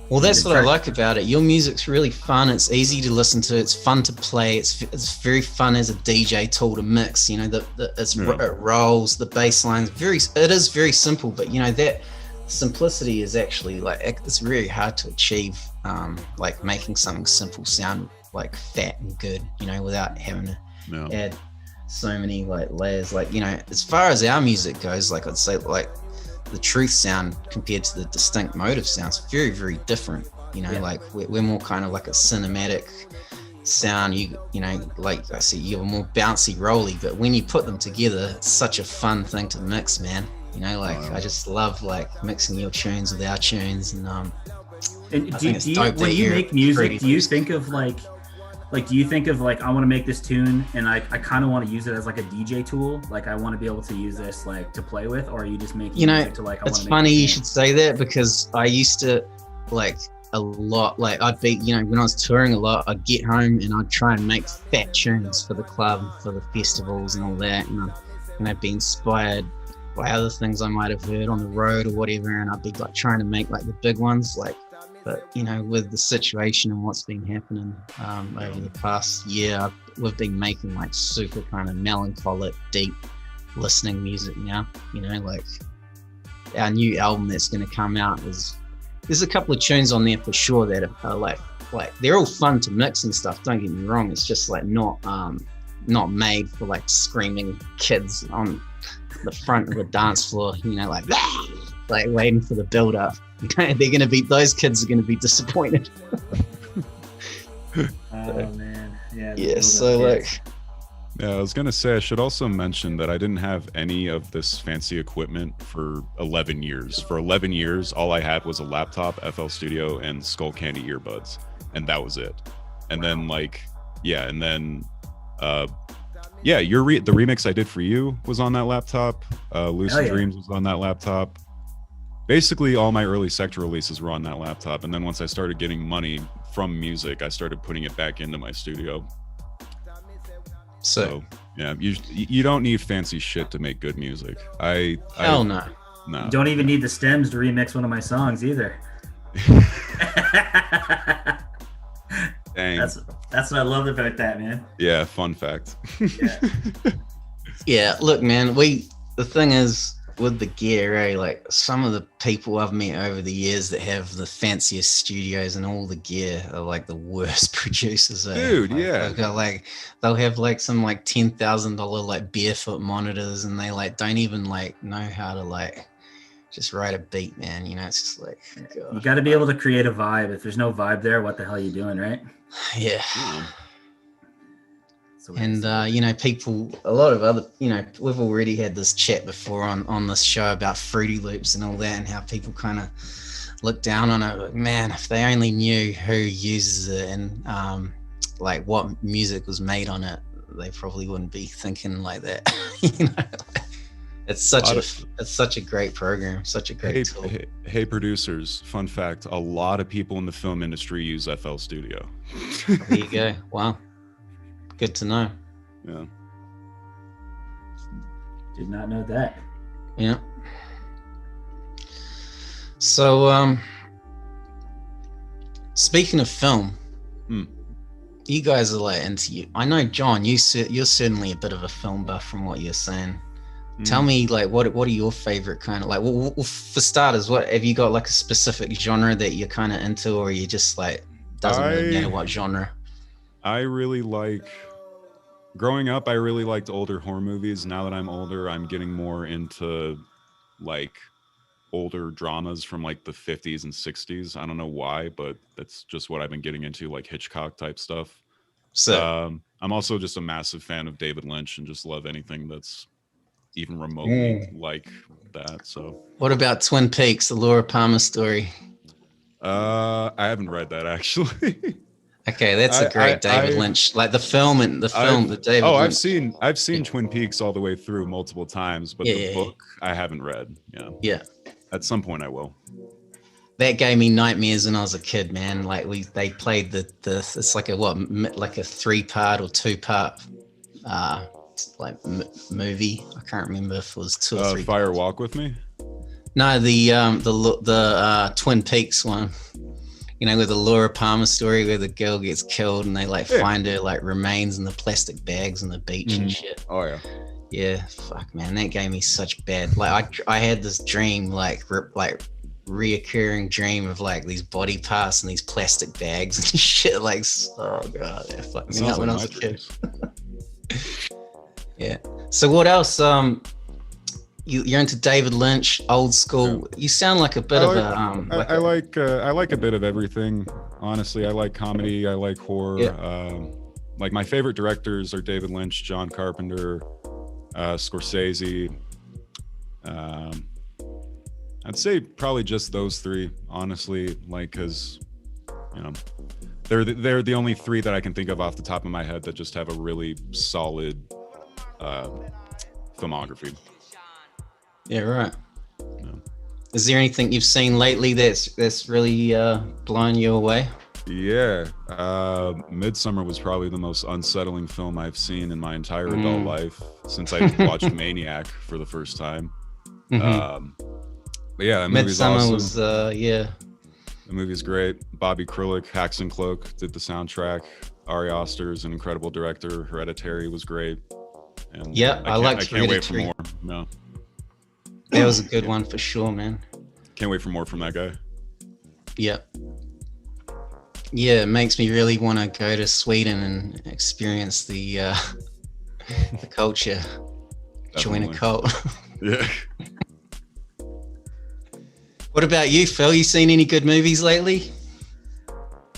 well, that's what I like about it. Your music's really fun. It's easy to listen to. It's fun to play. It's very fun as a DJ tool to mix. It rolls, the bass lines. It is very simple, but that simplicity is actually like it's really hard to achieve. Like making something simple sound like fat and good, without having to add so many like layers. Like as far as our music goes, like I'd say like the truth sound compared to the distinct motive sounds very, very different. Like we're more kind of like a cinematic sound. Like I said, you're more bouncy, rolly, but when you put them together, it's such a fun thing to mix, man. I just love like mixing your tunes with our tunes, and when you make music, do you think of like I want to make this tune and I kind of want to use it as like a DJ tool, like I want to be able to use this like to play with, or are you just making music to like it's funny you should say that, because I used to like a lot, like I'd be when I was touring a lot, I'd get home and I'd try and make fat tunes for the club, for the festivals and all that, and I'd be inspired by other things I might have heard on the road or whatever, and I'd be like trying to make like the big ones, like. But with the situation and what's been happening over the past year, we've been making like super kind of melancholic, deep listening music now. Like our new album that's going to come out there's a couple of tunes on there for sure that are like they're all fun to mix and stuff. Don't get me wrong, it's just like not made for like screaming kids on the front of the dance floor. Like waiting for the build up. Those kids are gonna be disappointed. Oh man, yeah. So like, I was gonna say, I should also mention that I didn't have any of this fancy equipment for 11 years. For 11 years, all I had was a laptop, FL Studio, and Skull Candy earbuds, and that was it. And then the remix I did for you was on that laptop. Lucid Dreams was on that laptop. Basically, all my early Sectra releases were on that laptop, and then once I started getting money from music, I started putting it back into my studio. So yeah, you don't need fancy shit to make good music. Hell no. No. You don't even need the stems to remix one of my songs either. Dang. That's what I loved about that, man. Yeah, fun fact. Yeah, look, man, the thing is, with the gear, like some of the people I've met over the years that have the fanciest studios and all the gear are like the worst producers. Dude, they'll have like some like $10,000 like barefoot monitors, and they like don't even like know how to like just write a beat, man. It's just like, God. You got to be able to create a vibe. If there's no vibe there, what the hell are you doing, right? Yeah. And people, a lot of other, we've already had this chat before on this show about Fruity Loops and all that, and how people kind of look down on it. Like, man, if they only knew who uses it and like what music was made on it, they probably wouldn't be thinking like that. It's such a great program, such a great tool. Hey, producers, fun fact: a lot of people in the film industry use FL Studio. There you go. Wow. Good to know. Yeah. Did not know that. Yeah. So, speaking of film, you guys are like into. I know, John, you're certainly a bit of a film buff from what you're saying. Tell me, like, what are your favorite kind of like? Well, for starters, what have you got like a specific genre that you're kind of into, or you just like doesn't really matter what genre? I really like. Growing up, I really liked older horror movies. Now that I'm older, I'm getting more into like older dramas from like the 50s and 60s. I don't know why, but that's just what I've been getting into, like Hitchcock type stuff. So I'm also just a massive fan of David Lynch and just love anything that's even remotely like that. So what about Twin Peaks, the Laura Palmer story? I haven't read that actually. Okay, that's a great David Lynch, like the film and the David Lynch. I've seen Twin Peaks all the way through multiple times, but the book I haven't read. Yeah. At some point I will. That gave me nightmares when I was a kid, man. Like they played the it's like a 3-part or 2-part movie. I can't remember if it was 2 or 3. Fire Walk with Me. No, the Twin Peaks one. You know, with the Laura Palmer story where the girl gets killed and they find her remains in the plastic bags on the beach and shit. Oh yeah. Yeah, fuck, man, that gave me such bad. I had this dream, reoccurring dream of these body parts and these plastic bags and shit. Oh god, that fucked me up when I was a kid. Yeah. So what else? You're into David Lynch, old school. You sound like a bit of a. I like a bit of everything. Honestly, I like comedy. I like horror. Yeah. My favorite directors are David Lynch, John Carpenter, Scorsese. I'd say probably just those 3, honestly, because they're the only 3 that I can think of off the top of my head that just have a really solid filmography. Yeah, right. Yeah. Is there anything you've seen lately that's really blown you away? Yeah, Midsummer was probably the most unsettling film I've seen in my entire adult life since I watched Maniac for the first time. But yeah, that movie's Midsummer awesome. The movie's great. Bobby Krullick, Hacks and Cloak did the soundtrack. Ari Aster's an incredible director. Hereditary was great. And I liked Hereditary. I can't wait for more. No. That was a good one for sure, man. Can't wait for more from that guy. Yeah. Yeah, it makes me really want to go to Sweden and experience the culture. Definitely. Join a cult. Yeah. What about you, Phil? You seen any good movies lately?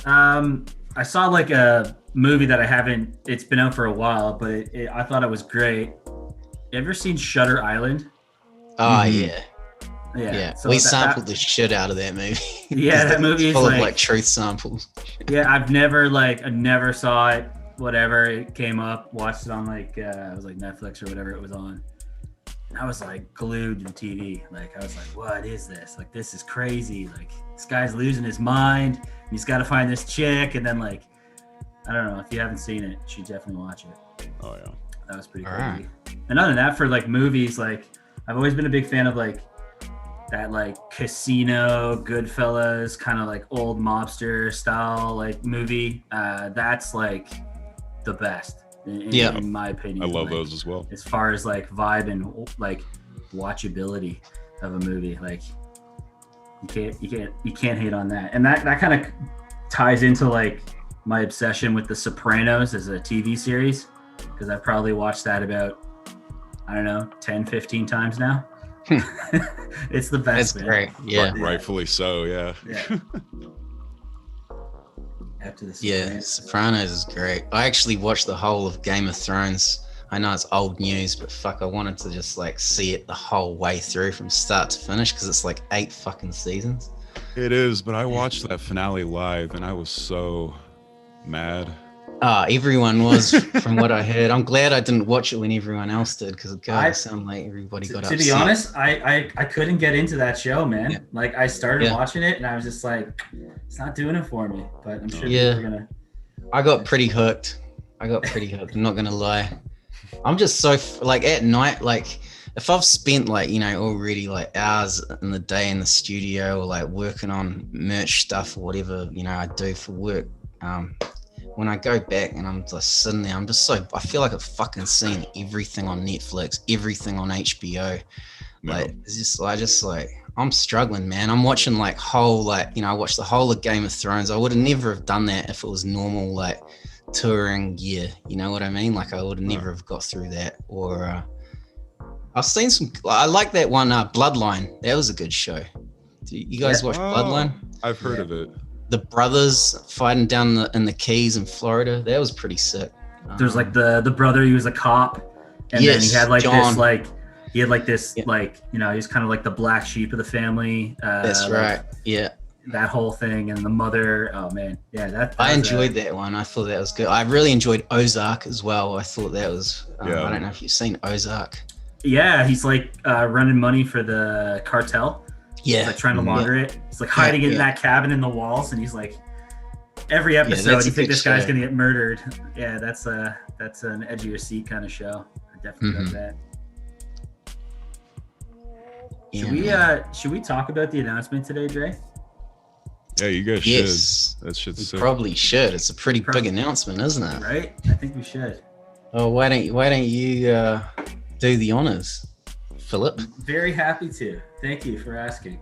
I saw a movie that I haven't. It's been out for a while, but I thought it was great. You ever seen Shutter Island? Oh yeah. Yeah. So we sampled the shit out of that movie. Yeah, that movie is full of truth samples. Yeah, I never saw it. Whatever, it came up, watched it on it was Netflix or whatever it was on. I was glued to the TV. I was what is this? This is crazy. This guy's losing his mind. And he's got to find this chick. And then I don't know, if you haven't seen it, you should definitely watch it. Oh yeah. That was pretty crazy. And other than that, for movies, I've always been a big fan of that Casino, Goodfellas, kind of old mobster style movie. That's the best. In my opinion. I love those as well. As far as vibe and watchability of a movie, you can't hate on that. And that kind of ties into my obsession with The Sopranos as a TV series, because I've probably watched that about, I don't know, 10, 15 times now. It's the best. It's great. Yeah. Rightfully so. Yeah. After the Sopranos is great. I actually watched the whole of Game of Thrones. I know it's old news, but fuck, I wanted to just see it the whole way through from start to finish, because it's 8 fucking seasons. It is, but I watched that finale live and I was so mad. Everyone was, from what I heard. I'm glad I didn't watch it when everyone else did, because it sounded like everybody got upset. To be honest, I couldn't get into that show, man. Yeah. I started watching it and I was just it's not doing it for me. But I'm sure people are gonna. I got pretty hooked. I'm not gonna lie. I'm just so at night, if I've spent already hours in the day in the studio or working on merch stuff or whatever I do for work. When I go back and I'm just sitting there, I feel like I've fucking seen everything on Netflix, everything on HBO. I'm struggling, man. I'm watching whole, I watched the whole of Game of Thrones. I would have never have done that if it was normal, touring gear. You know what I mean? I would have never have got through that. Or I've seen I like that one, Bloodline. That was a good show. Do you guys watch Bloodline? I've heard of it. The brothers fighting down in the Keys in Florida. That was pretty sick. There's the brother, he was a cop, and then he had John. this He had like this, like, you know, he's kind of like the black sheep of the family. That's right. Yeah. That whole thing, and the mother. Oh man, yeah. That I enjoyed that one. I thought that was good. I really enjoyed Ozark as well. I thought that was. I don't know if you've seen Ozark. Yeah, he's like running money for the cartel. Yeah, he's like trying to launder it. He's like hiding in that cabin in the walls, and he's like, every episode, you think this guy's gonna get murdered. Yeah, that's an edge of your seat kind of show. I definitely love that. Should we talk about the announcement today, Dre? Yeah, you guys should. That shit's sick. Probably should. It's a pretty big announcement, isn't it? Right? I think we should. Oh, why don't you do the honors, Philip? Very happy to. Thank you for asking.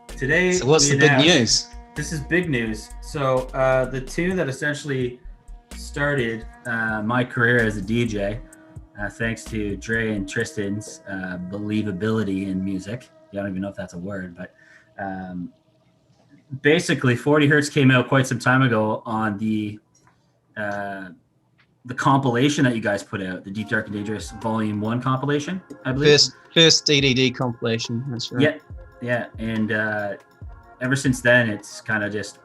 Today, so what's the big news? This is big news. So the tune that essentially started my career as a DJ, thanks to Dre and Tristan's believability in music. I don't even know if that's a word, but basically 40 Hertz came out quite some time ago on the compilation that you guys put out, the Deep Dark and Dangerous Volume 1 compilation, I believe. First DDD compilation, that's right. Yeah. And ever since then, it's kind of just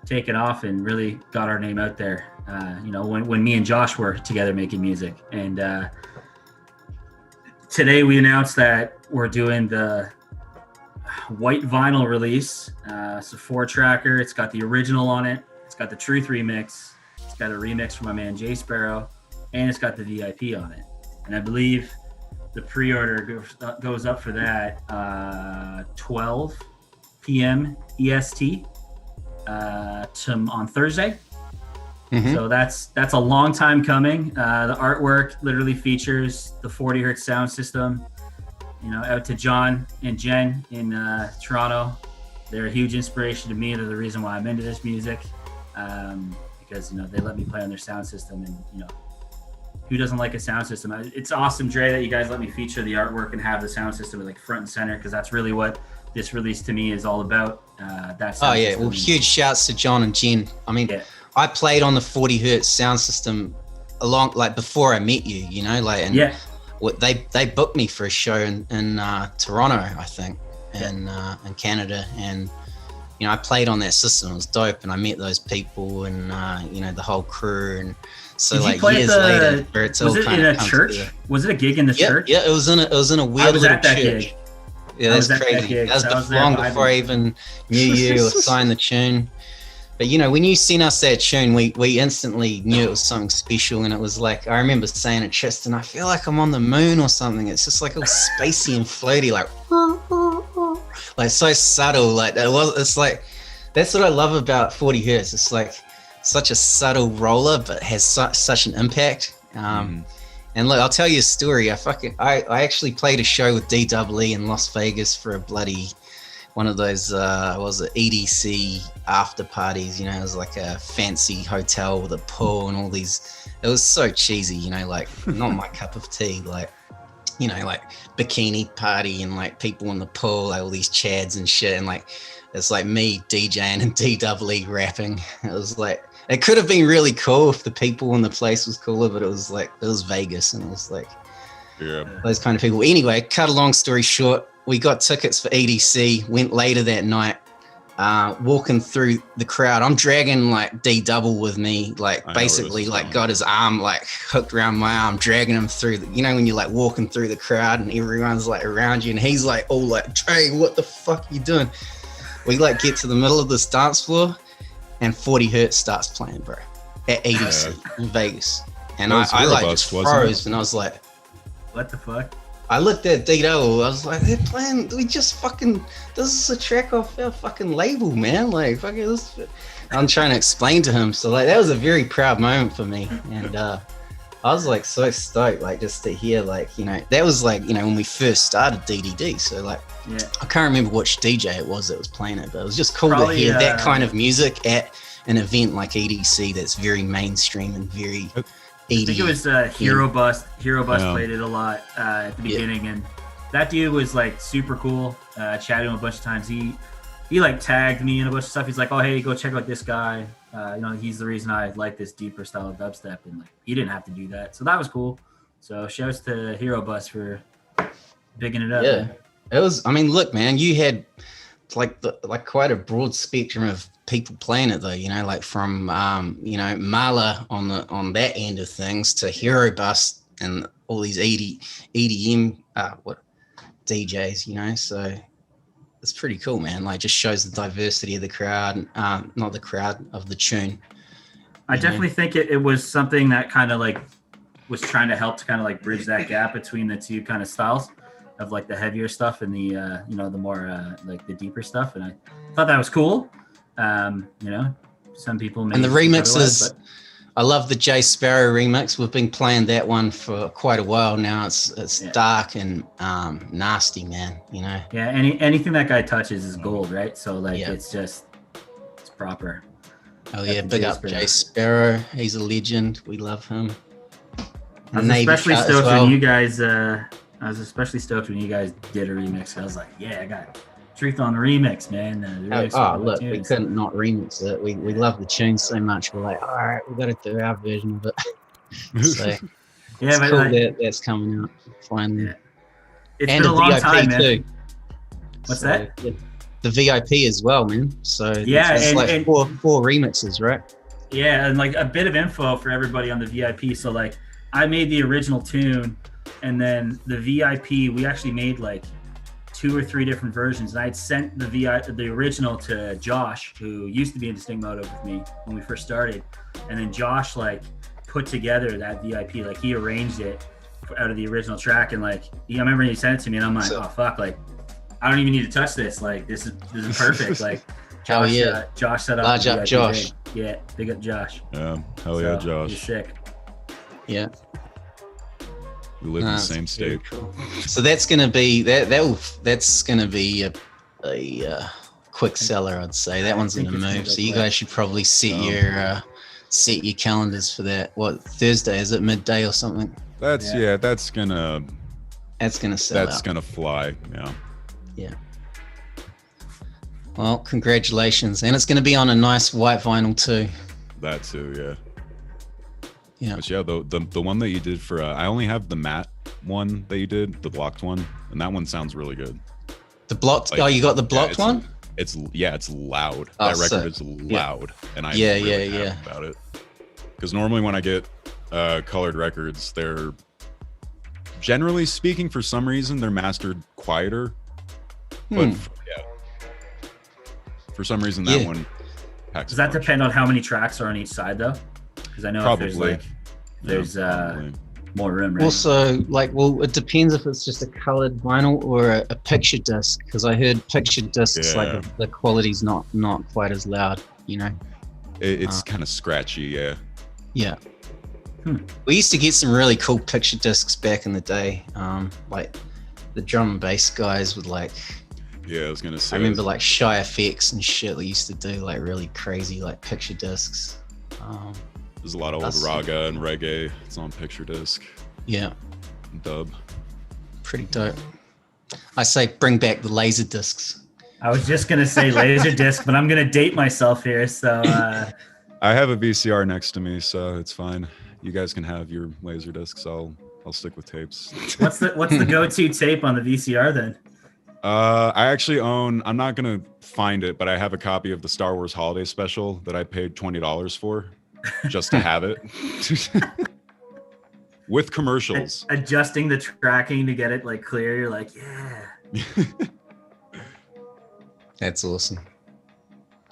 taken off and really got our name out there. You know, when me and Josh were together making music. And today we announced that we're doing the white vinyl release. It's a 4-tracker. It's got the original on it. It's got the Truth remix. It's got a remix from my man Jay Sparrow, and it's got the VIP on it. And I believe the pre-order goes up for that 12 p.m. EST on Thursday. Mm-hmm. So that's a long time coming. The artwork literally features the 40 Hertz sound system. You know, out to John and Jen in Toronto. They're a huge inspiration to me. They're the reason why I'm into this music, because, you know, they let me play on their sound system, and, you know, who doesn't like a sound system? It's awesome, Dre, that you guys let me feature the artwork and have the sound system like front and center, because that's really what this release to me is all about. Well, huge shouts to John and Jen. I mean, I played on the 40 Hertz sound system before I met you, you know, they booked me for a show in Toronto, I think, in Canada, and, you know, I played on that system. It was dope, and I met those people, and you know, the whole crew, and so like years later, it's all kind of come together. Was it a gig in the church? Yeah, it was in a weird little church. Gig. Yeah, that's crazy. That was long before I even knew you or signed the tune. But, you know, when you seen us that tune, we instantly knew it was something special. And it was like, I remember saying to Tristan, I feel like I'm on the moon or something. It's just like all spacey and floaty, like so subtle. Like it's like, that's what I love about 40 Hertz. It's like such a subtle roller, but has such an impact. And look, I'll tell you a story. I actually played a show with DWE in Las Vegas for a bloody one of those EDC after parties. You know, it was like a fancy hotel with a pool and all these. It was so cheesy, you know, like not my cup of tea. Like, you know, like bikini party and like people in the pool, like all these chads and shit, and like it's like me DJing and DWE rapping. It was like, it could have been really cool if the people in the place was cooler, but it was Vegas, and it was like those kind of people. Anyway, cut a long story short, we got tickets for EDC, went later that night, walking through the crowd. I'm dragging like D-Double with me, like basically like got his arm like hooked around my arm, dragging him through you know, when you're like walking through the crowd and everyone's like around you, and he's like all like, Dre, what the fuck are you doing? We like get to the middle of this dance floor, and 40 Hertz starts playing, bro, at EDC in Vegas. And I like just froze, and I was like, what the fuck? I looked at Dito, I was like, they're playing, this is a track off our fucking label, man. Like, fucking this. I'm trying to explain to him. So like, that was a very proud moment for me. And I was like so stoked, like just to hear, like, you know, that was like, you know, when we first started DDD. So like, I can't remember which DJ it was that was playing it, but it was just cool to hear that kind of music at an event like EDC that's very mainstream and very I think it was Hero Bus. Hero Bus played it a lot at the beginning, and that dude was like super cool. Chatted him a bunch of times. He like tagged me in a bunch of stuff. He's like, oh hey, go check out this guy. You know, he's the reason I like this deeper style of dubstep, and like he didn't have to do that, so that was cool. So shouts to Hero Bus for bigging it up. Yeah, man. it was. I mean, look, man, you had like quite a broad spectrum of people playing it, though. You know, like from Mala on that end of things to Hero Bus and all these EDM DJs. You know, so it's pretty cool, man. Like, just shows the diversity of the crowd, not the crowd, of the tune. I definitely think it was something that kind of like was trying to help to kind of like bridge that gap between the two kind of styles of like the heavier stuff and the the more like the deeper stuff. And I thought that was cool. Some people may and the remixes. but I love the Jay Sparrow remix. We've been playing that one for quite a while now. It's dark and nasty, man. You know. Yeah. Anything that guy touches is gold, right? So like it's proper. Oh yeah, big up Jay Sparrow. He's a legend. We love him. I was especially stoked when you guys. I was especially stoked when you guys did a remix. I was like, yeah, I got Truth on the remix, man. Look, we couldn't not remix it. We love the tune so much. We're like, all right, we got to do our version of it. So yeah, but cool like, that's coming out finally. Yeah. It's and been a long VIP time, man. Too. What's that? Yeah, the VIP as well, man. So yeah, it's like four remixes, right? Yeah, and like a bit of info for everybody on the VIP. So like, I made the original tune, and then the VIP we actually made like 2 or 3 different versions. And I had sent the original to Josh, who used to be in Distinct Moto with me when we first started, and then Josh like put together that VIP, like he arranged it out of the original track, and like I remember he sent it to me, and I'm like, oh fuck, like I don't even need to touch this. Like this is perfect. Like Josh, Josh set up. Large up Josh. Day. Yeah, big up Josh. Yeah, hell yeah, Josh. He's sick. Yeah. We live in the same state. Cool. So that's gonna be that's gonna be a quick seller, I'd say. That one's gonna move. So you guys should probably set your calendars for that. What, Thursday? Is it midday or something? That's gonna sell. That's gonna fly. Yeah. Yeah. Well, congratulations, and it's gonna be on a nice white vinyl too. That too, yeah. Yeah. But yeah, the one that you did for I only have the matte one that you did, the blocked one, and that one sounds really good. The blocked? Like, you got the blocked one? It's loud. Oh, that record is loud, and I'm really happy about it. Because normally when I get colored records, they're generally speaking, for some reason, they're mastered quieter. But for some reason, that one packs. Does that depend on how many tracks are on each side, though? Because I know probably. if there's more room, right? Also, it depends if it's just a colored vinyl or a picture disc. Because I heard picture discs, like the quality's not quite as loud. You know, it's kind of scratchy. Yeah. Yeah. We used to get some really cool picture discs back in the day. Like the drum and bass guys would like. Yeah, I was gonna say. I remember like Shy FX and shit. They used to do like really crazy like picture discs. There's a lot of old raga and reggae. It's on picture disc. Yeah. Dub. Pretty dope. I say bring back the laser discs. I was just gonna say laser disc, but I'm gonna date myself here. So I have a VCR next to me, so it's fine. You guys can have your laser discs. I'll stick with tapes. What's the go-to tape on the VCR then? I actually own. I'm not gonna find it, but I have a copy of the Star Wars Holiday Special that I paid $20 for, just to have it, with commercials. Adjusting the tracking to get it like clear. You're like, yeah. That's awesome.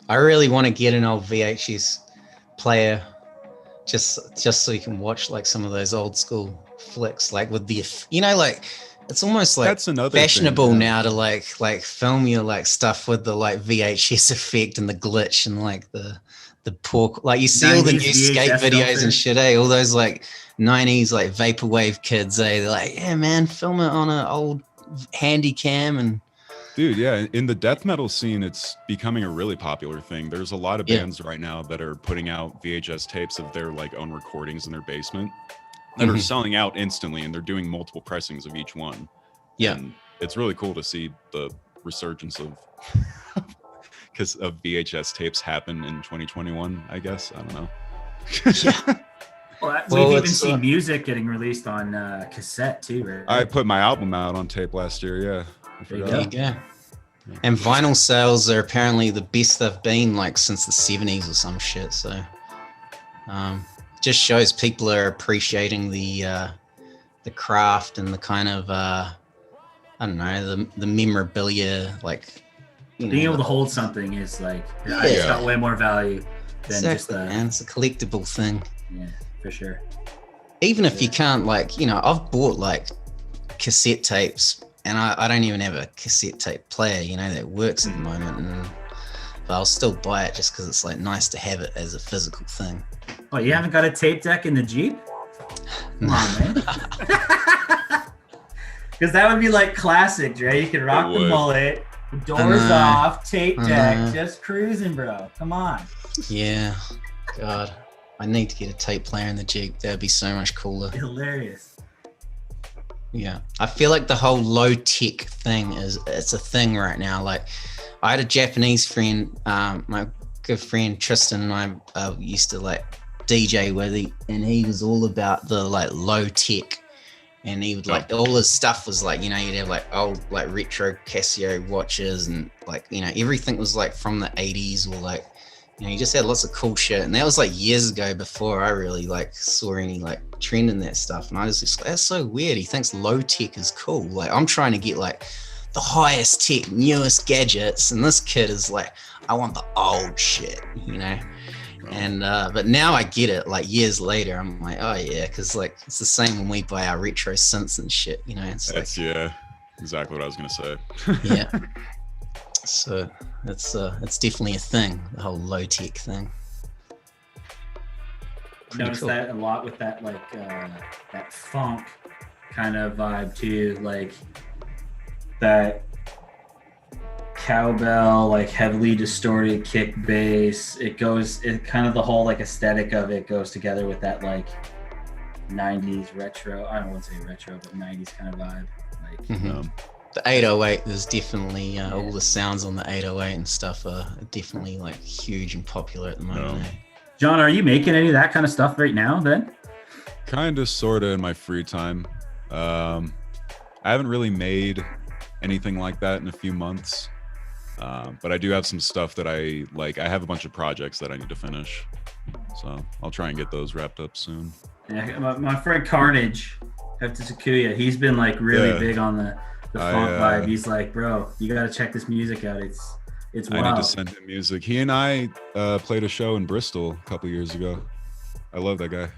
I really want to get an old VHS player, just so you can watch like some of those old school flicks, like with the, like. It's almost like that's another fashionable thing, now to like film your like stuff with the like VHS effect and the glitch and like the poor, like you see all the new skate videos and shit, all those like 90s like vaporwave kids, they're like, yeah man, film it on an old handy cam. And dude, yeah, in the death metal scene, it's becoming a really popular thing. There's a lot of bands right now that are putting out VHS tapes of their like own recordings in their basement that are selling out instantly, and they're doing multiple pressings of each one. Yeah, and it's really cool to see the resurgence of VHS tapes happen in 2021. I guess, I don't know. Well, we've even seen music getting released on cassette too, right? I put my album out on tape last year. Yeah, there you go. And vinyl sales are apparently the best they've been like since the 70s or some shit. So, just shows people are appreciating the craft and the kind of I don't know, the memorabilia, like being able to hold something is like it's got way more value than just man, it's a collectible thing. Yeah, for sure. Even if you can't, like, I've bought like cassette tapes, and I don't even have a cassette tape player, that works at the moment, but I'll still buy it just because it's like nice to have it as a physical thing. Oh, you haven't got a tape deck in the Jeep? Come on, man. Because that would be like classic, Dre. You can rock the mullet, doors off, tape deck, just cruising, bro. Come on. Yeah. God. I need to get a tape player in the Jeep. That'd be so much cooler. Hilarious. Yeah. I feel like the whole low-tech thing it's a thing right now. Like, I had a Japanese friend, my good friend Tristan, and I used to like DJ with him, and he was all about the like low-tech. And he would like, all his stuff was like, you'd have like old like retro Casio watches, and like, everything was like from the 80s, or like, he just had lots of cool shit. And that was like years ago before I really like saw any like trend in that stuff. And I was just like, that's so weird. He thinks low tech is cool. Like, I'm trying to get like the highest tech, newest gadgets. And this kid is like, I want the old shit, And but now I get it. Like years later, I'm like, oh yeah, because like it's the same when we buy our retro synths and shit. It's that's like, exactly what I was gonna say. Yeah. So it's definitely a thing, the whole low tech thing. Notice that a lot with that like that funk kind of vibe too, like that cowbell, like heavily distorted kick bass. It kind of the whole like aesthetic of it goes together with that like 90s retro. I don't want to say retro, but 90s kind of vibe. Like the 808 is definitely all the sounds on the 808 and stuff are definitely like huge and popular at the moment. John, are you making any of that kind of stuff right now then? Kind of, sort of in my free time. I haven't really made anything like that in a few months. But I do have some stuff that I like. I have a bunch of projects that I need to finish. So I'll try and get those wrapped up soon. Yeah, my friend Carnage, Hefty Sakuya, he's been like really big on the funk vibe. He's like, bro, you got to check this music out. It's wild. I need to send him music. He and I played a show in Bristol a couple years ago. I love that guy.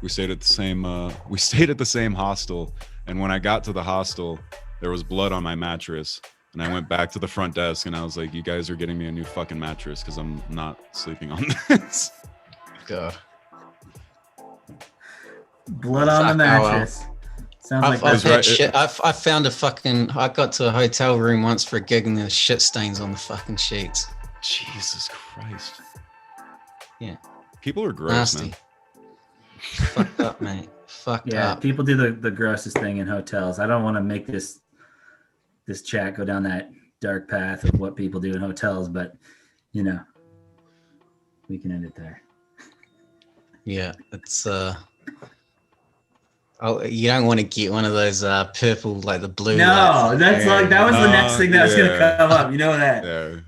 We stayed at the same hostel, and when I got to the hostel, there was blood on my mattress, and I went back to the front desk and I was like, you guys are getting me a new fucking mattress because I'm not sleeping on this. God. Blood on the mattress. Sounds I've had shit. I found I got to a hotel room once for a gig and there was shit stains on the fucking sheets. Jesus Christ. Yeah. People are gross, nasty. Man. Fucked up, mate. Fucked up. Yeah, people do the grossest thing in hotels. I don't want to make this chat go down that dark path of what people do in hotels, but we can end it there. Yeah, it's oh, you don't want to get one of those purple, like the blue. No, that's like that was the next thing that was gonna come up. You know that. Yeah.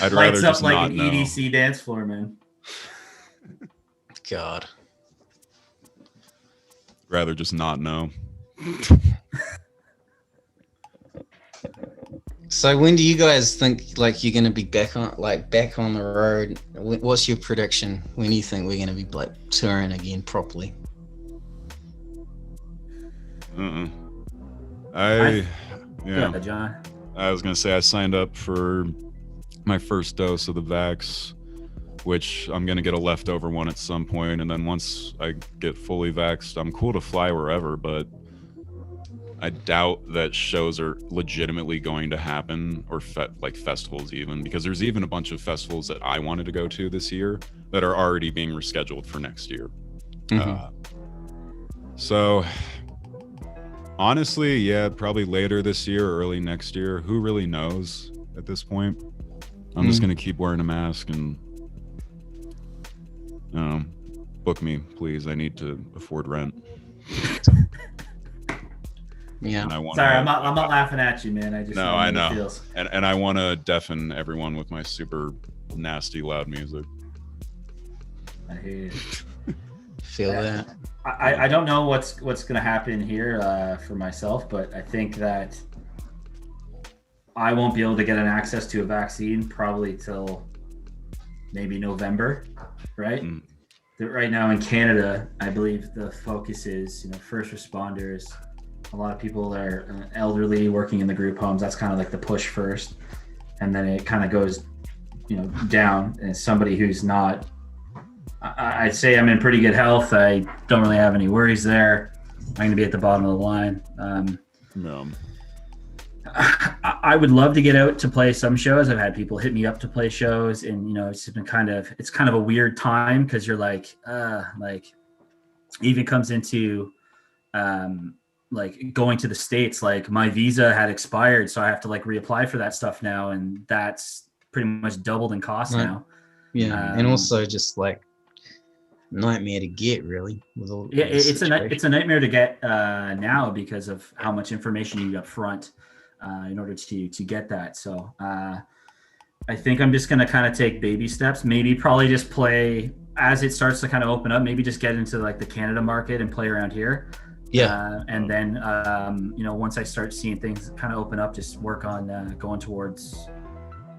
I'd rather lights up just like not an know. EDC dance floor, man. God. Rather just not know. So when do you guys think like you're gonna be back on the road? What's your prediction? When do you think we're gonna be like touring again properly? Go ahead, John. I was gonna say I signed up for my first dose of the vax, which I'm gonna get a leftover one at some point, and then once I get fully vaxxed, I'm cool to fly wherever, but I doubt that shows are legitimately going to happen, or like festivals even, because there's even a bunch of festivals that I wanted to go to this year that are already being rescheduled for next year. So honestly, yeah, probably later this year or early next year. Who really knows at this point? I'm just gonna keep wearing a mask and book me, please. I need to afford rent. Yeah. And I wanna, Sorry, I'm not laughing at you, man. I just no, I know. Feels. And I want to deafen everyone with my super nasty loud music. I hear you. Feel that. I don't know what's going to happen here for myself, but I think that I won't be able to get an access to a vaccine probably till maybe November, right? Right now in Canada, I believe the focus is, first responders. A lot of people are elderly working in the group homes. That's kind of like the push first. And then it kind of goes, down. And somebody who's not, I'd say I'm in pretty good health. I don't really have any worries there. I'm going to be at the bottom of the line. No. I would love to get out to play some shows. I've had people hit me up to play shows, and it's been kind of a weird time because you're like even comes into like going to the States. Like my visa had expired, so I have to like reapply for that stuff now, and that's pretty much doubled in cost now. Yeah, and also just like nightmare to get really. It's a nightmare to get now because of how much information you need up front. In order to get that. So I think I'm just going to kind of take baby steps, maybe probably just play as it starts to kind of open up, maybe just get into like the Canada market and play around here. Yeah. And then, once I start seeing things kind of open up, just work on going towards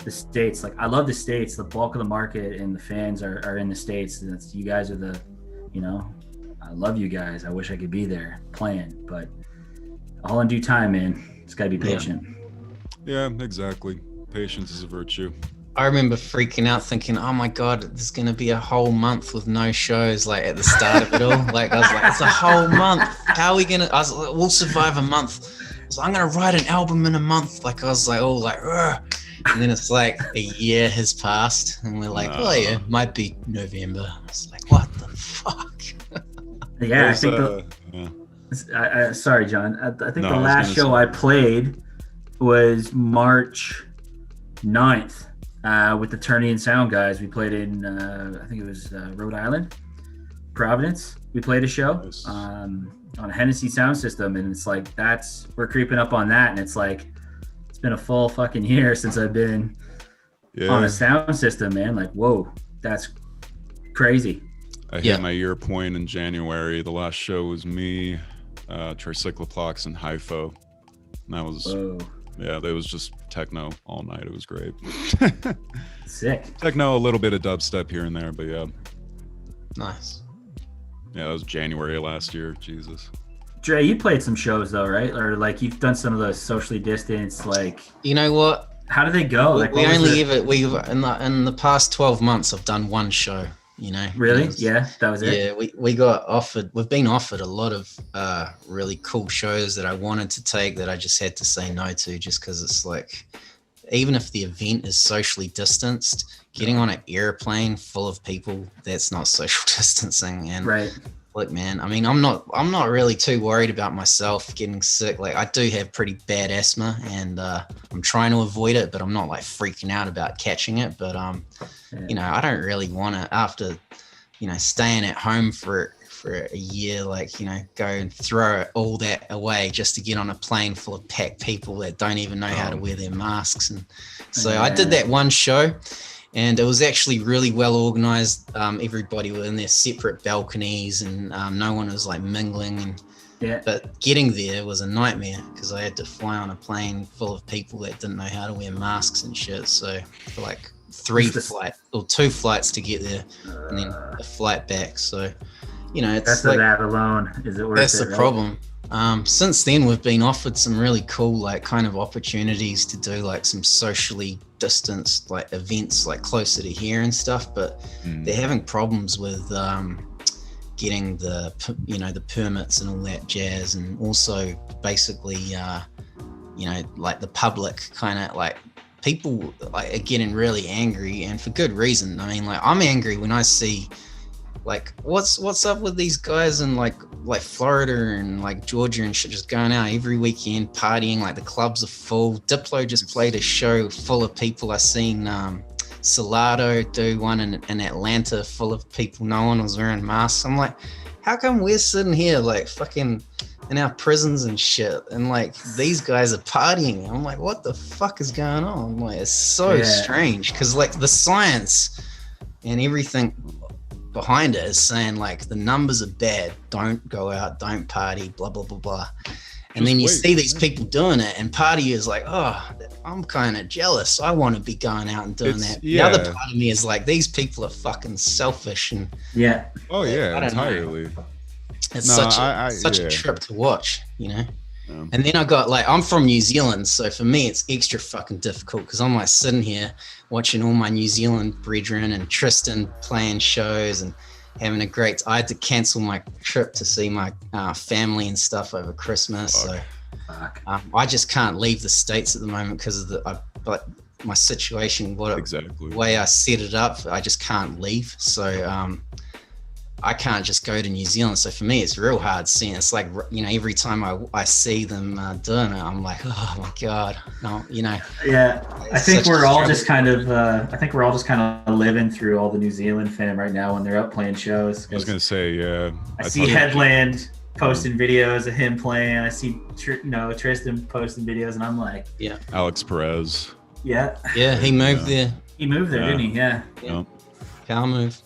the States. Like I love the States, the bulk of the market and the fans are in the States. And you guys are the, I love you guys. I wish I could be there playing, but all in due time, man. It's got to be patient. Yeah, exactly. Patience is a virtue. I remember freaking out thinking, oh my God, there's going to be a whole month with no shows like at the start of it all. Like I was like, it's a whole month. How are we going to, I was like, we'll survive a month. So I'm going to write an album in a month. Like I was like, oh, like, ugh. And then it's like a year has passed and we're like, oh yeah, might be November. It's like, what the fuck? Yeah, I think sorry, John. I think the last show I played was March 9th with the Turning and Sound guys. We played in, I think it was Rhode Island, Providence. We played a show on a Hennessy sound system, and it's like we're creeping up on that, and it's like it's been a full fucking year since I've been on a sound system, man. Like, whoa, that's crazy. I hit my year point in January. The last show was me, Tricycloplox, and Hypho. And that was, that was just techno all night. It was great. Sick. Techno, a little bit of dubstep here and there, but yeah. Nice. Yeah, that was January last year. Jesus. Dre, you played some shows though, right? Or like you've done some of the socially distanced, like. You know what? How do they go? Like we only we've in the past 12 months I've done one show. Really? Yeah, that was it. Yeah, we got offered. We've been offered a lot of really cool shows that I wanted to take that I just had to say no to, just because it's like, even if the event is socially distanced, getting on an airplane full of people, that's not social distancing. And right. Look, man, I mean, I'm not really too worried about myself getting sick. Like I do have pretty bad asthma, and I'm trying to avoid it, but I'm not like freaking out about catching it. But I don't really want to, after staying at home for a year, like go and throw all that away just to get on a plane full of packed people that don't even know how to wear their masks. And so I did that one show. And it was actually really well organized. Everybody were in their separate balconies, and no one was like mingling. But getting there was a nightmare because I had to fly on a plane full of people that didn't know how to wear masks and shit. So for like 2 flights to get there, and then a flight back. So it's that's like that alone. Is it worth that's it? The problem. Since then, we've been offered some really cool, like, kind of opportunities to do like some socially distanced like events like closer to here and stuff, but they're having problems with getting the permits and all that jazz, and also basically like the public kind of like people like are getting really angry, and for good reason. I mean, like I'm angry when I see like what's up with these guys in like Florida and like Georgia and shit, just going out every weekend partying, like the clubs are full. Diplo just played a show full of people. I seen Salado do one in Atlanta full of people. No one was wearing masks. I'm like, how come we're sitting here like fucking in our prisons and shit, and like these guys are partying? I'm like, what the fuck is going on? I'm like, it's so strange, because like the science and everything behind it is saying like the numbers are bad, don't go out, don't party, blah blah blah blah. And then you see these people doing it, and part of you is like, oh, I'm kind of jealous. I want to be going out and doing that. The other part of me is like, these people are fucking selfish. And oh yeah, entirely. It's such a trip to watch, you know. Yeah. And then I got like, I'm from New Zealand, so for me it's extra fucking difficult, because I'm like sitting here watching all my New Zealand brethren and Tristan playing shows and having a great. I had to cancel my trip to see my family and stuff over Christmas. So I just can't leave the States at the moment because of but my situation, the way I set it up, I just can't leave. So I can't just go to New Zealand. So for me, it's real hard seeing. It's like, you know, every time I see them doing it, I'm like, oh my God, no, you know. Yeah, I think we're all just kind of, living through all the New Zealand fam right now when they're out playing shows. I was gonna say, yeah. I see Headland posting videos of him playing. I see, Tristan posting videos, and I'm like, yeah. Alex Perez. Yeah. Yeah, he moved there. He moved there, didn't he? Yeah. Power move.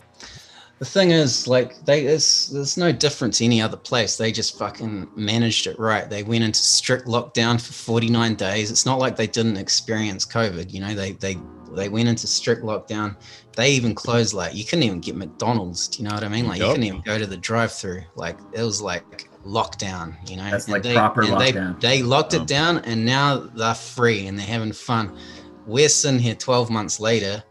The thing is, like, there's no difference any other place. They just fucking managed it right. They went into strict lockdown for 49 days. It's not like they didn't experience COVID. You know, they went into strict lockdown. They even closed, like, you couldn't even get McDonald's. Do you know what I mean? Like, you couldn't even go to the drive-through. Like, it was like lockdown. You know, that's like proper lockdown. They locked it down, and now they're free and they're having fun. We're sitting here 12 months later,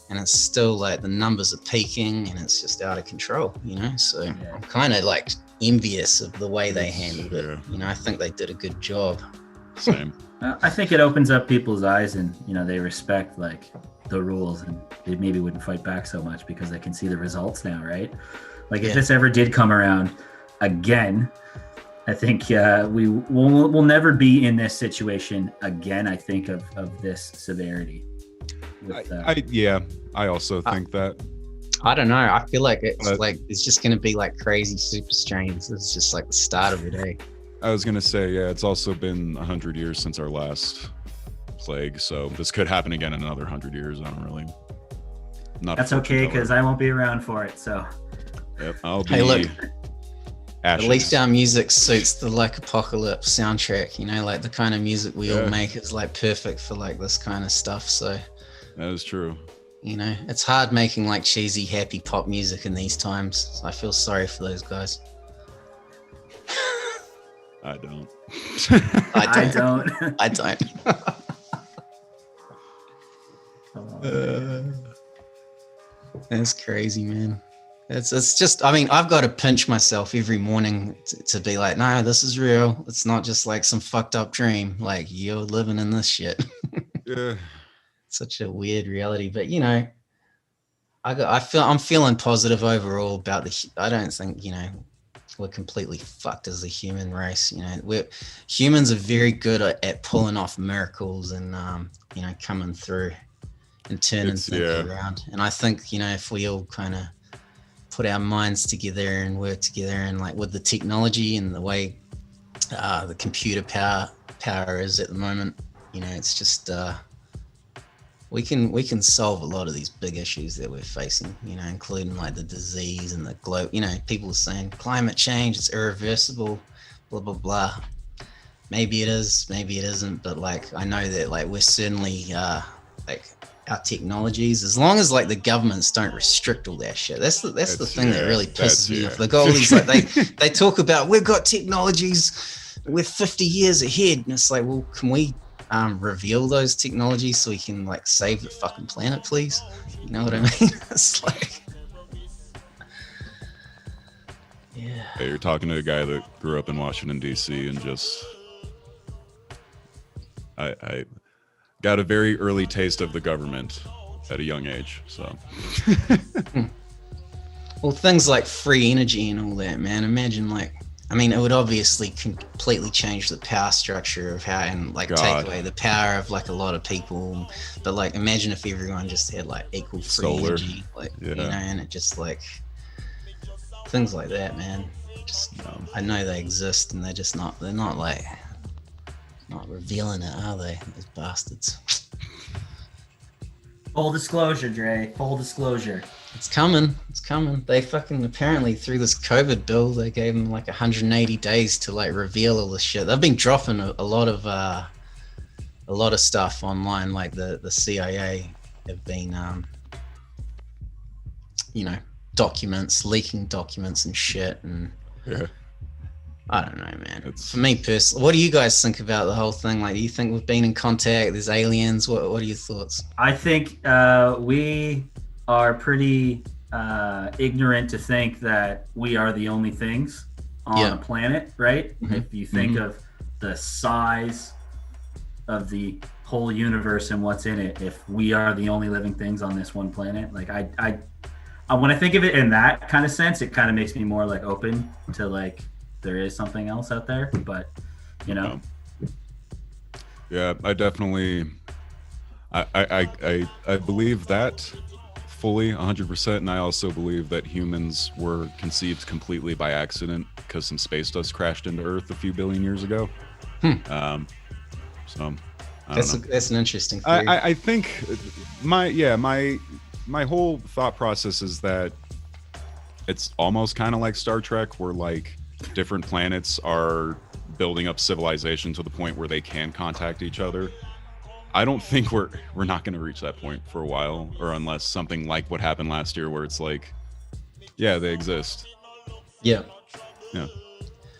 and it's still like the numbers are peaking and it's just out of control, you know? So I'm kind of like envious of the way they handled it. You know, I think they did a good job. Same. I think it opens up people's eyes, and, you know, they respect like the rules, and they maybe wouldn't fight back so much because they can see the results now, right? Like if this ever did come around again, I think we'll never be in this situation again, I think, of this severity. I also think that. I don't know. I feel like it's just going to be like crazy super strains. It's just like the start of the day. I was going to say, it's also been 100 years since our last plague, so this could happen again in another 100 years. I don't really. That's okay, because I won't be around for it. So. Yep, I'll be. Hey, look. Ashes. At least our music suits the like apocalypse soundtrack. You know, like the kind of music we all make is like perfect for like this kind of stuff. So. That is true. You know, it's hard making like cheesy, happy pop music in these times. I feel sorry for those guys. I don't. I don't. That's crazy, man. It's just, I mean, I've got to pinch myself every morning to be like, no, this is real. It's not just like some fucked up dream. Like, you're living in this shit. Yeah. Such a weird reality, but you know, I'm feeling positive overall about I don't think, you know, we're completely fucked as a human race. You know, humans are very good at pulling off miracles and you know, coming through and turning things around. And I think, you know, if we all kind of put our minds together and work together, and like with the technology and the way the computer power is at the moment, you know, it's just we can solve a lot of these big issues that we're facing, you know, including like the disease and the globe. You know, people are saying climate change, it's irreversible, blah, blah, blah. Maybe it is, maybe it isn't. But like, I know that like we're certainly like our technologies, as long as like the governments don't restrict all that shit. That's the thing that really pisses me off. The goal is like they talk about, we've got technologies, we're 50 years ahead. And it's like, well, can we reveal those technologies so we can like save the fucking planet, please? You know what I mean? It's like, yeah. Hey, you're talking to a guy that grew up in Washington D.C. and just I got a very early taste of the government at a young age. So well, things like free energy and all that, man. Imagine like I mean, it would obviously completely change the power structure of how, and like take away the power of like a lot of people. But like, imagine if everyone just had like equal free energy, like you know, and it just like things like that, man. Just I know they exist, and they're just not. They're not like not revealing it, are they? Those bastards. Full disclosure, Dre. Full disclosure. It's coming. It's coming. They fucking apparently through this COVID bill, they gave them like 180 days to like reveal all this shit. They've been dropping a lot of stuff online. Like the CIA have been, you know, leaking documents and shit. And I don't know, man. For me personally, what do you guys think about the whole thing? Like, do you think we've been in contact? There's aliens. What are your thoughts? I think we are pretty ignorant to think that we are the only things on a planet, right? Mm-hmm. If you think of the size of the whole universe and what's in it, if we are the only living things on this one planet, like I when I think of it in that kind of sense, it kind of makes me more like open to like there is something else out there, but you know. Yeah, I definitely I believe that fully 100%, and I also believe that humans were conceived completely by accident because some space dust crashed into Earth a few billion years ago. So that's an interesting theory. I think my whole thought process is that it's almost kind of like Star Trek, where like different planets are building up civilization to the point where they can contact each other. I don't think we're not going to reach that point for a while, or unless something like what happened last year, where it's like, yeah, they exist. Yeah,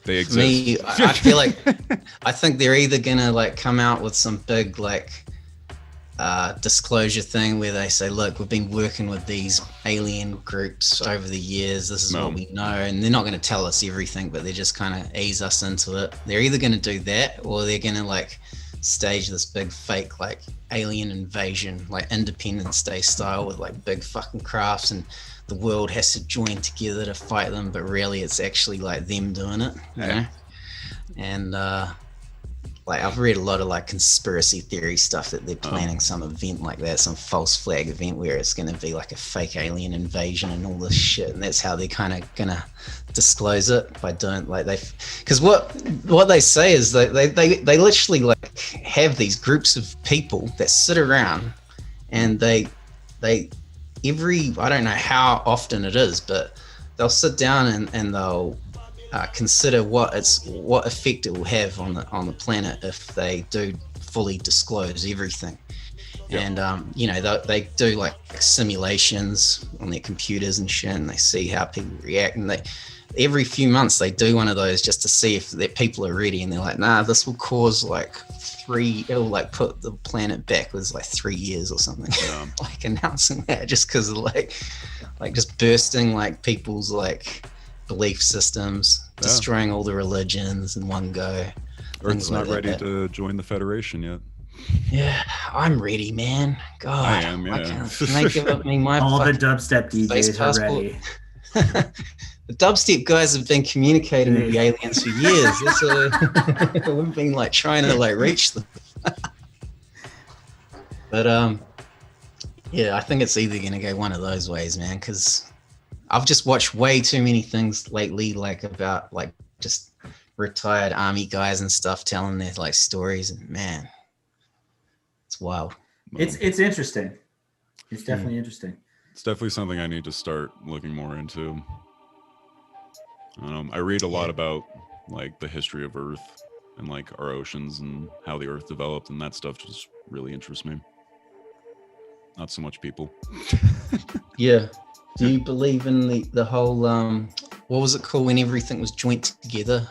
they exist. For me, I feel like I think they're either gonna like come out with some big like disclosure thing where they say, look, we've been working with these alien groups over the years, this is what we know, and they're not going to tell us everything, but they're just kind of ease us into it. They're either going to do that, or they're going to like stage this big fake like alien invasion, like Independence Day style, with like big fucking crafts, and the world has to join together to fight them, but really it's actually like them doing it, you know? And like I've read a lot of like conspiracy theory stuff that they're planning some event like that, some false flag event where it's going to be like a fake alien invasion and all this shit, and that's how they're kind of gonna disclose it by doing like because what they say is that they literally like have these groups of people that sit around, and they every, I don't know how often it is, but they'll sit down and they'll consider what effect it will have on the planet if they do fully disclose everything. And you know, they do like simulations on their computers and shit, and they see how people react, and every few months they do one of those just to see if their people are ready, and they're like, nah, this will cause like it'll like put the planet backwards like 3 years or something. Like announcing that just because of like just bursting like people's like belief systems, destroying all the religions in one go. Earth's not ready to join the Federation yet. Yeah, I'm ready, man. God, I am. Yeah. Can they give me my all the dubstep DJs are ready. The dubstep guys have been communicating with the aliens for years. We've been like trying to like reach them. But yeah, I think it's either gonna go one of those ways, man, because I've just watched way too many things lately, like about like just retired army guys and stuff telling their like stories, and man, it's wild. It's interesting. It's definitely interesting. It's definitely something I need to start looking more into. I read a lot about like the history of Earth and like our oceans and how the Earth developed, and that stuff just really interests me. Not so much people. Yeah. Do you believe in the whole what was it called when everything was joined together?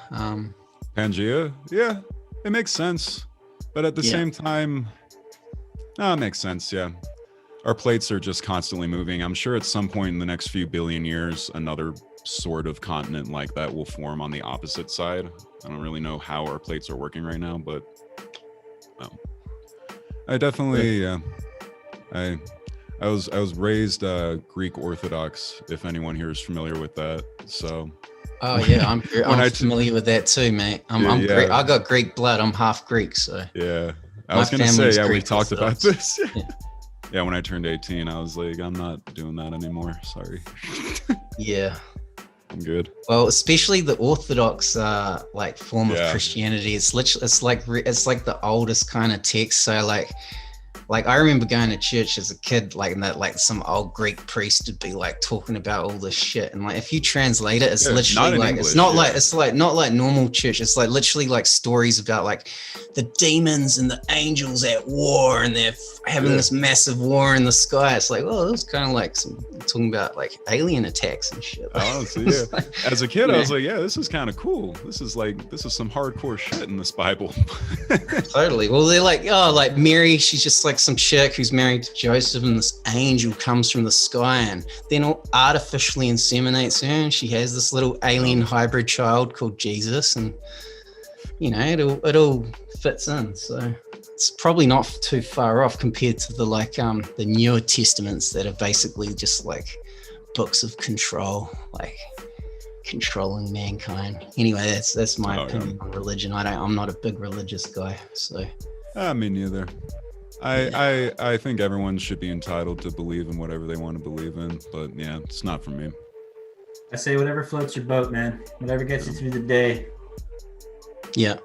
Pangea? Yeah, it makes sense. But at the same time, it makes sense, yeah. Our plates are just constantly moving. I'm sure at some point in the next few billion years, another sort of continent like that will form on the opposite side. I don't really know how our plates are working right now, but I definitely, I was raised Greek Orthodox, if anyone here is familiar with that. So Oh yeah, I'm familiar with that too, mate. I'm Greek. I got Greek blood. I'm half Greek, so yeah. I was gonna say, yeah, we talked about this. Yeah. Yeah, when I turned 18, I was like, I'm not doing that anymore. Sorry. Yeah. I'm good. Well, especially the Orthodox like form of Christianity. It's like the oldest kind of text. So like I remember going to church as a kid, like that, like some old Greek priest would be like talking about all this shit, and like if you translate it, it's literally like English, it's not like normal church. It's like literally like stories about like the demons and the angels at war, and they're having this massive war in the sky. It's like, well, it was kind of like talking about like alien attacks and shit. Oh, so yeah. Like, as a kid, I was like, yeah, this is kind of cool. This is some hardcore shit in this Bible. Totally. Well, they're like, oh, like Mary, she's just like some chick who's married to Joseph, and this angel comes from the sky and then artificially inseminates her, and she has this little alien hybrid child called Jesus, and you know, it all fits in. So it's probably not too far off compared to the like the newer testaments that are basically just like books of control, like controlling mankind. Anyway, that's my opinion on religion. I'm not a big religious guy, so me neither. I think everyone should be entitled to believe in whatever they want to believe in, but yeah, it's not for me. I say whatever floats your boat, man. Whatever gets you through the day. Yeah.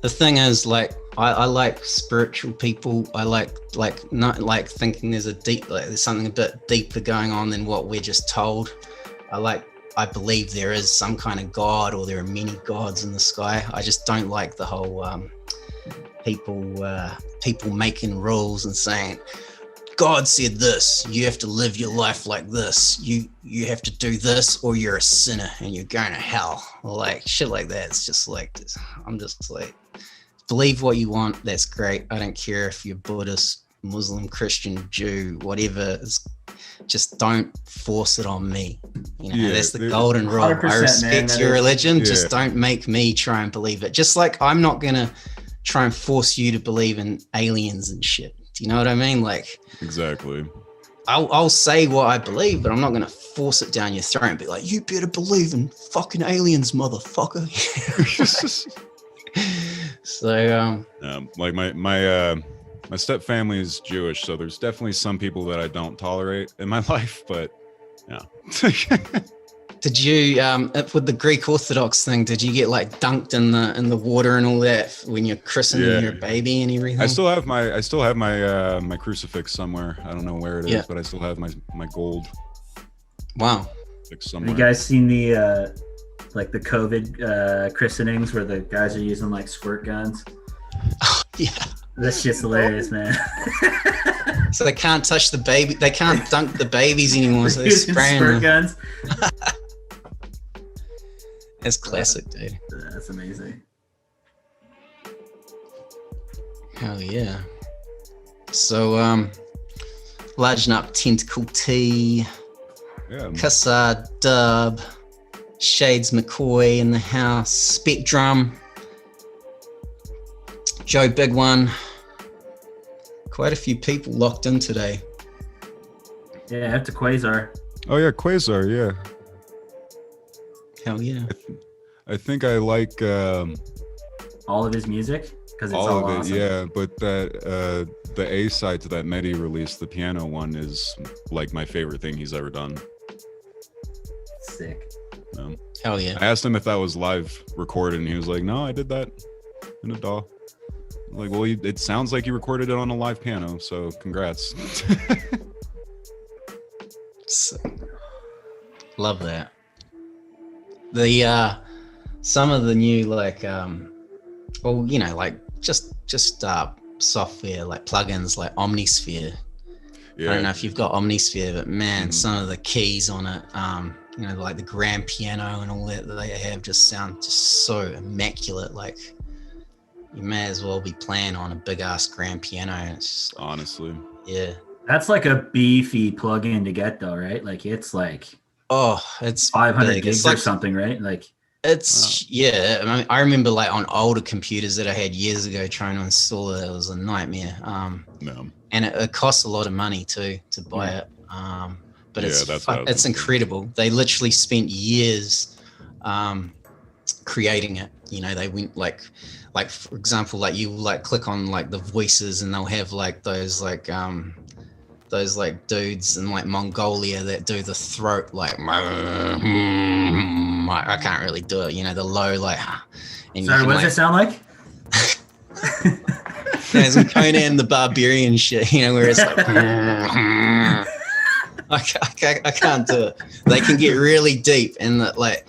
The thing is, like, I like spiritual people. I like not like thinking there's something a bit deeper going on than what we're just told. I believe there is some kind of God, or there are many gods in the sky. I just don't like the whole people making rules and saying, God said this, you have to live your life like this, you have to do this or you're a sinner and you're going to hell, or like shit like that. It's just like, I'm just like, believe what you want, that's great. I don't care if you're Buddhist, Muslim, Christian, Jew, whatever. Just don't force it on me. You know, that's the golden rule. I respect your religion, just don't make me try and believe it. Just like I'm not gonna try and force you to believe in aliens and shit. Do you know what I mean? Like, exactly. I'll say what I believe, but I'm not gonna force it down your throat and be like, you better believe in fucking aliens, motherfucker. So like my step family is Jewish, so there's definitely some people that I don't tolerate in my life, but yeah. Did you with the Greek Orthodox thing, did you get like dunked in the water and all that when you're christening your baby and everything? I still have my my crucifix somewhere. I don't know where it is, but I still have my gold. Wow. Have you guys seen the like the COVID christenings where the guys are using like squirt guns? Yeah. This shit's hilarious, man. So they can't touch the baby. They can't dunk the babies anymore. So they're spraying squirt guns. That's classic, dude. That's amazing. Hell yeah. So, large up Tentacle T, Kassar Dub, Shades McCoy in the house, Spectrum, Joe Big One. Quite a few people locked in today. Yeah, after Quasar. Oh yeah, Quasar, yeah. Hell yeah. I think I like all of his music because it's all of it, awesome. yeah. But that the A side to that Medi release, the piano one, is like my favorite thing he's ever done. Sick. Hell yeah. I asked him if that was live recorded, and he was like, "No, I did that in a DAW." I'm like, well, it sounds like you recorded it on a live piano, so congrats. Love that. The some of the new like well, you know, like just software like plugins like Omnisphere. I don't know if you've got Omnisphere, but man, some of the keys on it, you know, like the grand piano and all that they have just sound just so immaculate. Like you may as well be playing on a big ass grand piano. It's just, honestly, yeah. That's like a beefy plug-in to get though, right? Like it's like it's 500 gigs or something, right? Like it's I remember like on older computers that I had years ago trying to install it. It was a nightmare. And it costs a lot of money too to buy it. But it's incredible. They literally spent years creating it. You know, they went like for example, like you like click on like the voices, and they'll have like those like dudes in like Mongolia that do the throat like I can't really do it, you know, the low like. And sorry, what does it sound like? There's Conan the Barbarian shit, you know, where it's like I can't do it. They can get really deep, and like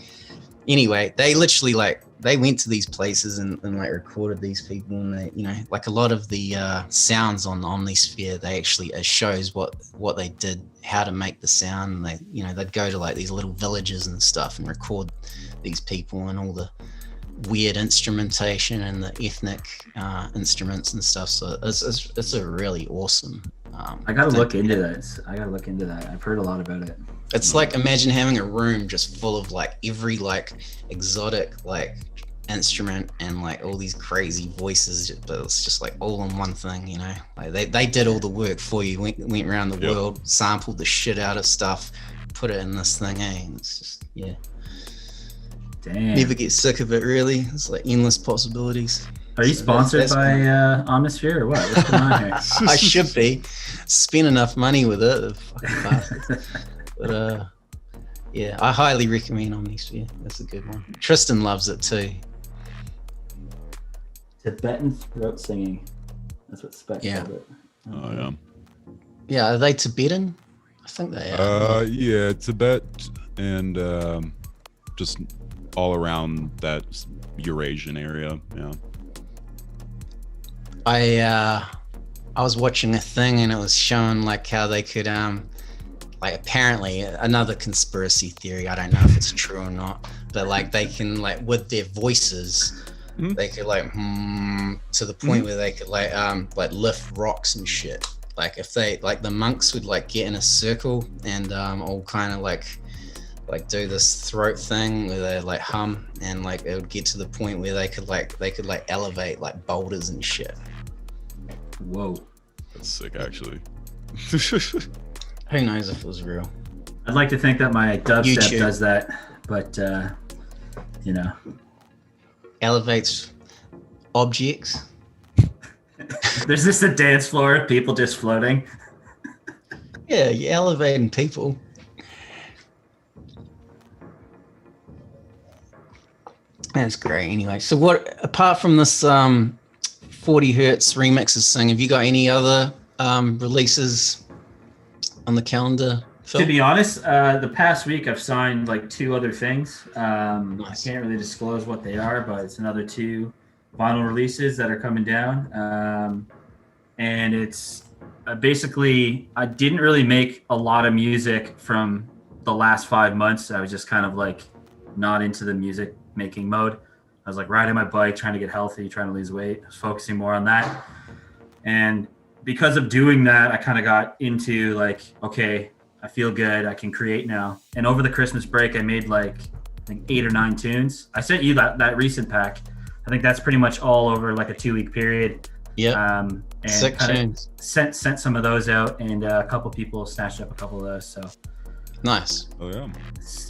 anyway, they literally like they went to these places and like recorded these people, and they, you know, like a lot of the sounds on the Omnisphere, they actually it shows what they did, how to make the sound. And they, you know, they'd go to like these little villages and stuff and record these people and all the weird instrumentation and the ethnic instruments and stuff. So it's a really awesome. I gotta look into that. I've heard a lot about it. It's like, imagine having a room just full of like every like exotic like instrument and like all these crazy voices, but it's just like all in one thing, you know. Like they did all the work for you, went around the world, sampled the shit out of stuff, put it in this thing, and it's just Damn. Never get sick of it, really. It's like endless possibilities. Are you sponsored by Omnisphere or what? What's going on here? I should be. Spent enough money with it, the fucking bastards. But yeah, I highly recommend Omnisphere. That's a good one. Tristan loves it too. Tibetan throat singing. That's what Spec called it. Oh yeah. Yeah, are they Tibetan? I think they are. Yeah, Tibet and just all around that Eurasian area. Yeah. I was watching a thing, and it was showing like how they could like apparently another conspiracy theory, I don't know if it's true or not, but like they can like with their voices they could like to the point where they could like lift rocks and shit. Like if they like the monks would like get in a circle and all kind of like do this throat thing where they like hum, and like it would get to the point where they could elevate like boulders and shit. Whoa, that's sick actually. Who knows if it was real? I'd like to think that my dubstep YouTube does that, but you know, elevates objects. There's just a dance floor of people just floating. Yeah, you're elevating people. That's great. Anyway, so what apart from this 40 hertz remixes thing, have you got any other releases on the calendar, Phil? To be honest, the past week I've signed like 2 other things. Nice. I can't really disclose what they are, but it's another 2 vinyl releases that are coming down. And it's basically, I didn't really make a lot of music from the last 5 months. I was just kind of like not into the music making mode. I was like riding my bike, trying to get healthy, trying to lose weight. I was focusing more on that. And because of doing that, I kind of got into like, okay, I feel good. I can create now. And over the Christmas break, I made like, I think 8 or 9 tunes. I sent you that recent pack. I think that's pretty much all over like a 2-week period. Yeah. And sick tunes. Sent some of those out, and a couple people snatched up a couple of those. So nice. Oh yeah.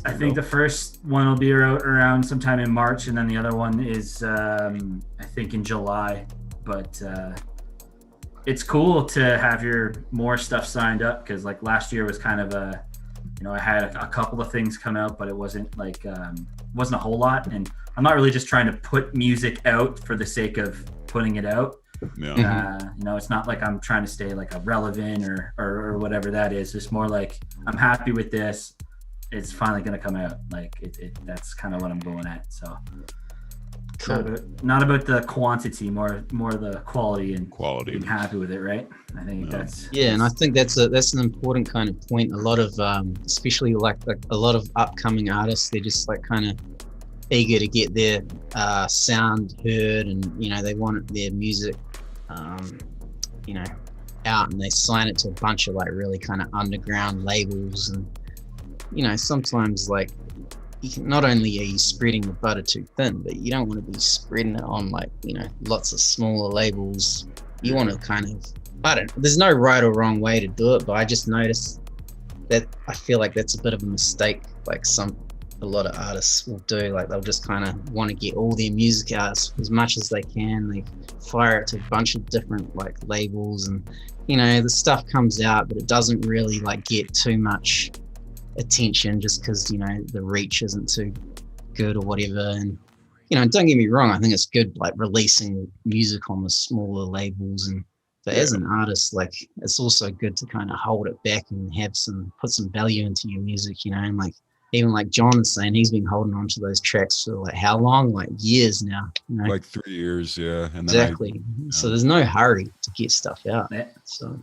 I think the first one will be around sometime in March, and then the other one is I think in July. But it's cool to have your more stuff signed up, because like last year was kind of a, you know, I had a couple of things come out, but it wasn't like wasn't a whole lot. And I'm not really just trying to put music out for the sake of putting it out. Yeah. You know, it's not like I'm trying to stay like a relevant or whatever that is. It's more like I'm happy with this. It's finally going to come out. Like that's kind of what I'm going at. So Cool. Not about the quantity, more the quality and being Quality. happy with it, right? I think that's and I think that's an important kind of point. A lot of especially like a lot of upcoming artists, they're just like kind of eager to get their sound heard, and you know, they want their music you know, out, and they sign it to a bunch of like really kind of underground labels. And you know, sometimes like you can, not only are you spreading the butter too thin, but you don't want to be spreading it on like, you know, lots of smaller labels. You want to kind of, there's no right or wrong way to do it, but I just noticed that I feel like that's a bit of a mistake. Like some a lot of artists will do. Like they'll just kind of want to get all their music out as much as they can. They fire it to a bunch of different like labels, and the stuff comes out, but it doesn't really like get too much attention just because the reach isn't too good or whatever. And don't get me wrong, I think it's good like releasing music on the smaller labels, but as an artist, like it's also good to kind of hold it back and put some value into your music, and like even like John is saying, he's been holding on to those tracks for like how long? Like years now. Like 3 years, yeah. And exactly. So there's no hurry to get stuff out. Yeah. So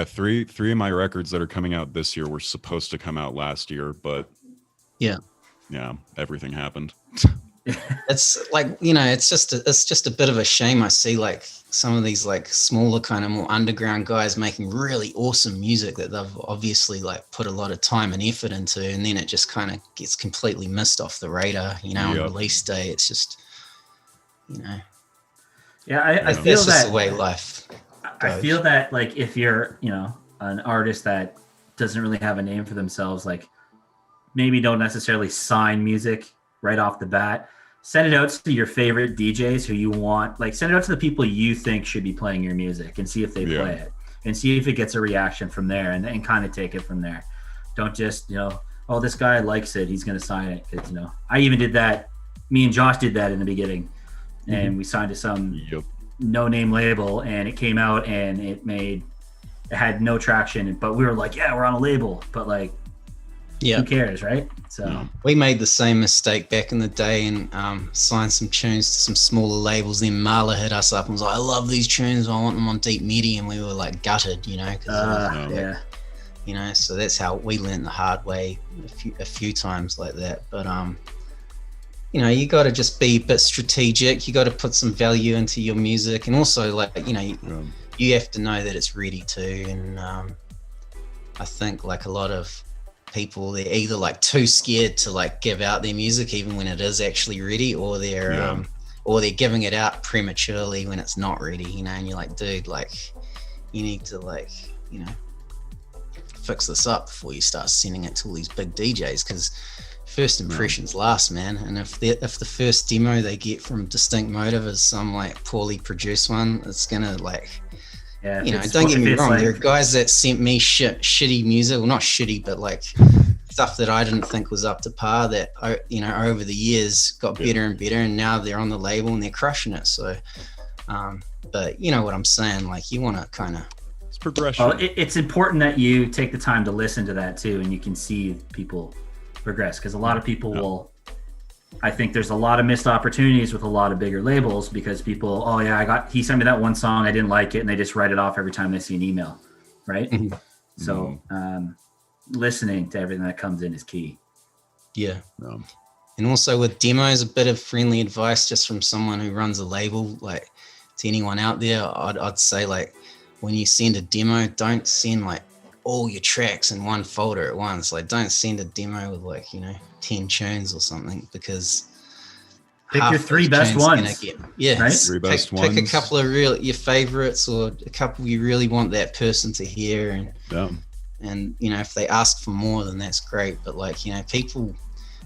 three of my records that are coming out this year were supposed to come out last year, but yeah, everything happened. It's like it's just a bit of a shame. I see like some of these like smaller kind of more underground guys making really awesome music that they've obviously like put a lot of time and effort into, and then it just kind of gets completely missed off the radar on release day. It's just I feel that's that just the way life goes. I feel that like if you're an artist that doesn't really have a name for themselves, like maybe don't necessarily sign music right off the bat, send it out to your favorite DJs who you want, like send it out to the people you think should be playing your music and see if they play it and see if it gets a reaction from there, and kind of take it from there. Don't just, oh, this guy likes it, he's going to sign it. Cause I even did that. Me and Josh did that in the beginning, and we signed to some no name label, and it came out and it had no traction, but we were like, yeah, we're on a label, but like, who cares, right? So we made the same mistake back in the day and signed some tunes to some smaller labels. Then Marla hit us up and was like, I love these tunes, I want them on Deep Midi, and we were like gutted, so that's how we learned the hard way a few times like that. But you got to just be a bit strategic. You got to put some value into your music, and also like you have to know that it's ready too. And I think like a lot of people, they're either like too scared to like give out their music even when it is actually ready, or they're giving it out prematurely when it's not ready, and you're like, dude, like you need to like fix this up before you start sending it to all these big DJs, because first impressions last, man. And if the first demo they get from Distinct Motive is some like poorly produced one, it's gonna like don't get me wrong, there are guys that sent me shitty music, well not shitty, but like stuff that I didn't think was up to par, that over the years got better and better, and now they're on the label and they're crushing it. So but you know what I'm saying, like you want to kind of, it's progression. Well, it's important that you take the time to listen to that too, and you can see people progress, because a lot of people will, I think there's a lot of missed opportunities with a lot of bigger labels, because people, he sent me that one song, I didn't like it, and they just write it off every time they see an email, right? Mm-hmm. So listening to everything that comes in is key. And also with demos, a bit of friendly advice just from someone who runs a label, like to anyone out there, I'd say like when you send a demo, don't send like all your tracks in one folder at once. Like don't send a demo with like 10 tunes or something, because pick your three best ones. Right? Three best ones. Pick a couple of your favorites, or a couple you really want that person to hear, and if they ask for more, then that's great. But like people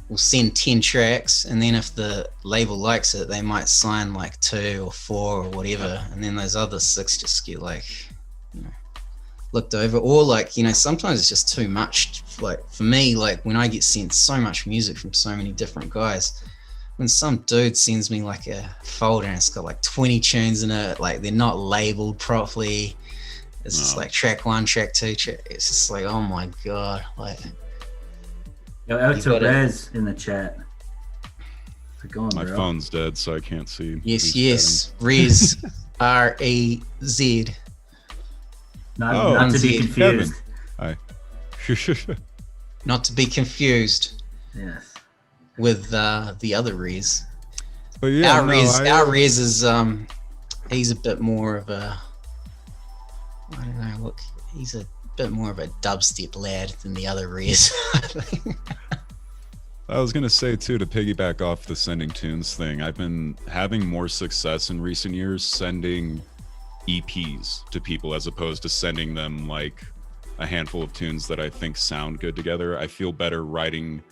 will send 10 tracks, and then if the label likes it, they might sign like 2 or 4 or whatever, and then those other 6 just get like looked over, or like sometimes it's just too much. Like for me, like when I get sent so much music from so many different guys, when some dude sends me like a folder and it's got like 20 tunes in it, like they're not labeled properly, it's just like track 1, track 2, it's just like, oh my god. Like out to Rez in the chat. How's it going, my bro? phone's dead, so I can't see. Yes Rez R-A-Z. Not to be confused. Hi. Not to be confused. Yes. With the other Rez. But yeah, our Rez is he's a bit more of a, I don't know, look, he's a bit more of a dubstep lad than the other Rez. I was gonna say too, to piggyback off the sending tunes thing, I've been having more success in recent years sending EPs to people as opposed to sending them like a handful of tunes that I think sound good together. I feel better writing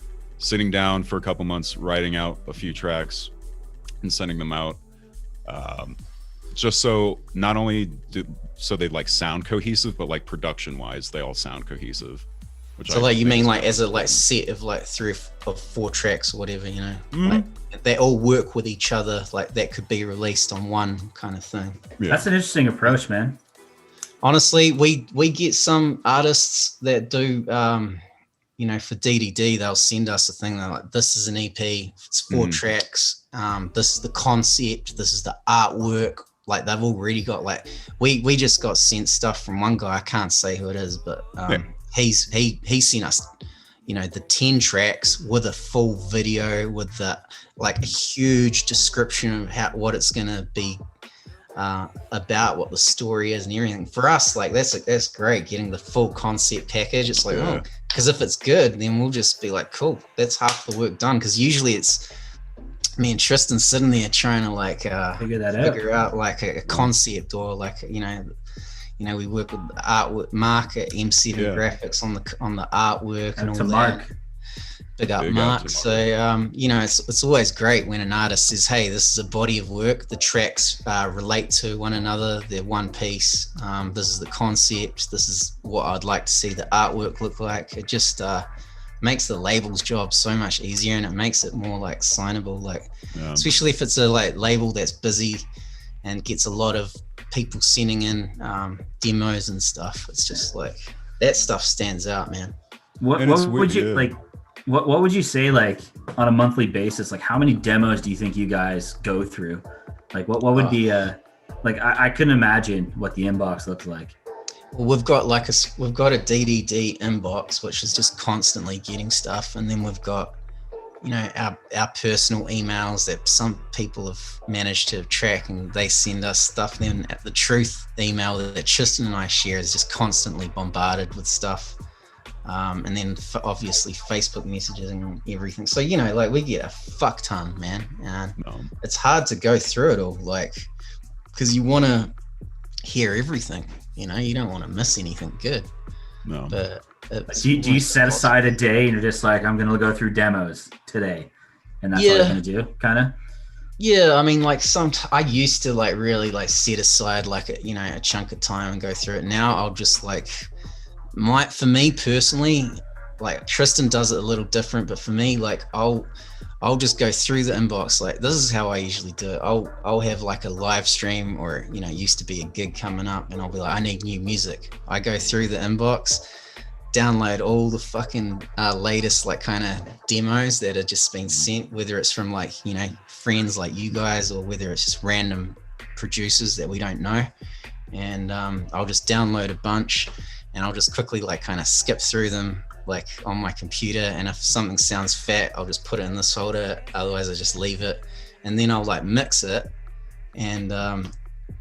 sitting down for a couple months, writing out a few tracks and sending them out. Just so not only so they like sound cohesive, but like production wise, they all sound cohesive. So like you mean like as a like set of like 3 or 4 tracks or whatever, you know, like they all work with each other, like that could be released on one kind of thing. Yeah. That's an interesting approach, man. Honestly, we get some artists that do, you know, for DDD, they'll send us a thing. They're like, this is an EP, it's 4 tracks. This is the concept. This is the artwork. Like they've already got like, we just got sent stuff from one guy. I can't say who it is, but he sent us, you know, the 10 tracks with a full video with the like a huge description of what it's gonna be about, what the story is and everything. For us, like that's great, getting the full concept package. It's like, oh, because if it's good, then we'll just be like, cool, that's half the work done. Because usually it's me and Tristan sitting there trying to like figure out like a concept, or like you know we work with artwork Mark at M7 Graphics on the artwork and all that. Mark. Big up Mark. So you know, it's always great when an artist says, hey, this is a body of work, the tracks relate to one another, they're one piece, this is the concept, this is what I'd like to see the artwork look like. It just makes the label's job so much easier, and it makes it more like signable, like especially if it's a like label that's busy and gets a lot of people sending in demos and stuff. It's just like that stuff stands out, man. What would you like? What would you say, like on a monthly basis? Like how many demos do you think you guys go through? Like what would be like I couldn't imagine what the inbox looks like. Well, we've got a DDD inbox, which is just constantly getting stuff, and then we've got, you know, our personal emails that some people have managed to track, and they send us stuff. Then at the truth email that Tristan and I share is just constantly bombarded with stuff. And then obviously Facebook messages and everything. So, you know, like we get a fuck ton, man. And it's hard to go through it all, like, because you want to hear everything, you know, you don't want to miss anything good. No. But do you set aside a day and you're just like, I'm going to go through demos today, and that's what I'm going to do, kind of? Yeah, I mean, like I used to like really like set aside like a chunk of time and go through it. Now I'll just like, for me personally, like Tristan does it a little different, but for me, like I'll just go through the inbox. Like this is how I usually do it. I'll have like a live stream, or you know, used to be a gig coming up, and I'll be like, I need new music. I go through the inbox, download all the fucking latest like kind of demos that have just been sent, whether it's from like, you know, friends like you guys, or whether it's just random producers that we don't know. And I'll just download a bunch, and I'll just quickly like kind of skip through them like on my computer, and if something sounds fat, I'll just put it in this folder, otherwise I just leave it, and then I'll like mix it, and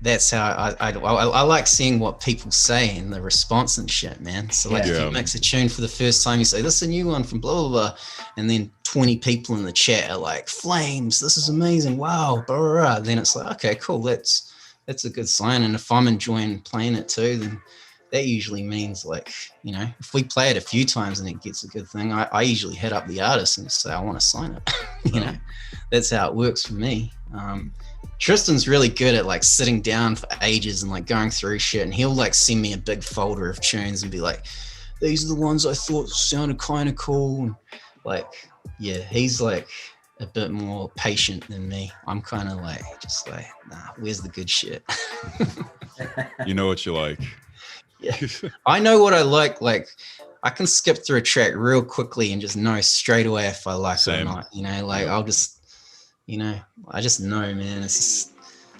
that's how I like seeing what people say and the response and shit, man. So like if you mix a tune for the first time, you say, this is a new one from blah blah blah, and then 20 people in the chat are like, flames, this is amazing, wow, blah blah blah. Then it's like, okay, cool, that's a good sign. And if I'm enjoying playing it too, then that usually means, like, you know, if we play it a few times and it gets a good thing, I usually hit up the artist and say, I want to sign it. You know, that's how it works for me. Tristan's really good at like sitting down for ages and like going through shit, and he'll like send me a big folder of tunes and be like, these are the ones I thought sounded kind of cool. And like, yeah, he's like a bit more patient than me. I'm kind of like, just like, nah, where's the good shit? You know what you like. Yeah, I know what I like. Like, I can skip through a track real quickly and just know straight away if I like it or not. You know, like I'll just, you know, I just know, man. It's just,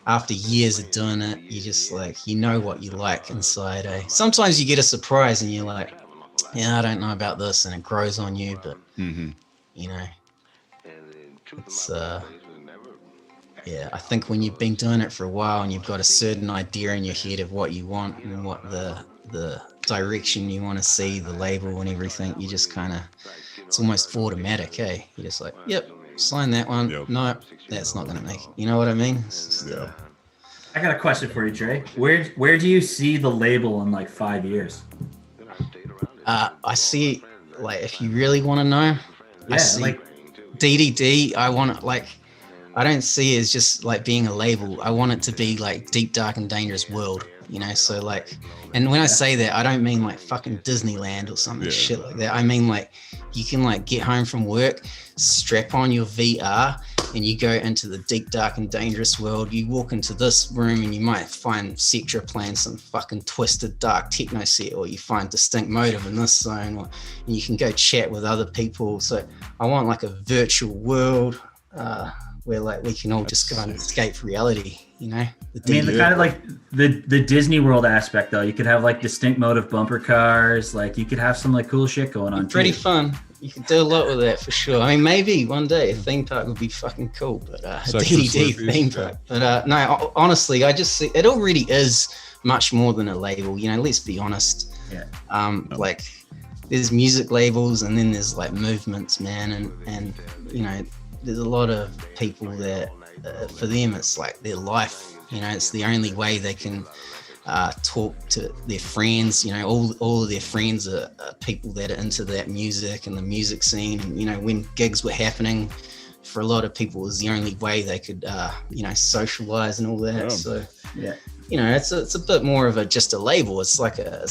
after years of doing it, you just like, you know what you like inside. Sometimes you get a surprise and you're like, yeah, I don't know about this, and it grows on you. But you know, it's yeah, I think when you've been doing it for a while and you've got a certain idea in your head of what you want and what the direction you want to see, the label and everything, you just kind of, it's almost automatic, eh? You're just like, yep, sign that one. Yep. No, that's not going to make it. You know what I mean? Just, I got a question for you, Trey. Where do you see the label in like 5 years? I see, like, if you really want to know, Yeah, I see like DDD. I want it like. I don't see it as just like being a label. I want it to be like Deep, Dark, and Dangerous World, you know? So like, and when I say that, I don't mean like fucking Disneyland or something shit like that. I mean like, you can like get home from work, strap on your VR, and you go into the Deep, Dark, and Dangerous World. You walk into this room and you might find Sectra playing some fucking twisted dark techno set, or you find Distinct Motive in this zone, and you can go chat with other people. So I want like a virtual world, where like we can all just go and escape reality, you know? I mean, the kind of like the Disney World aspect, though. You could have like Distinct Motive bumper cars. Like you could have some like cool shit going on. Pretty fun. You could do a lot with that for sure. I mean, maybe one day a theme park would be fucking cool, but a DDD theme park. But no, honestly, I just see it already is much more than a label. You know, let's be honest. Yeah. Like there's music labels, and then there's like movements, man, and you know. There's a lot of people that for them it's like their life, you know, it's the only way they can talk to their friends, you know, all of their friends are people that are into that music and the music scene. And you know, when gigs were happening, for a lot of people it was the only way they could you know, socialize and all that. So yeah, you know, it's a bit more of just a label. It's like a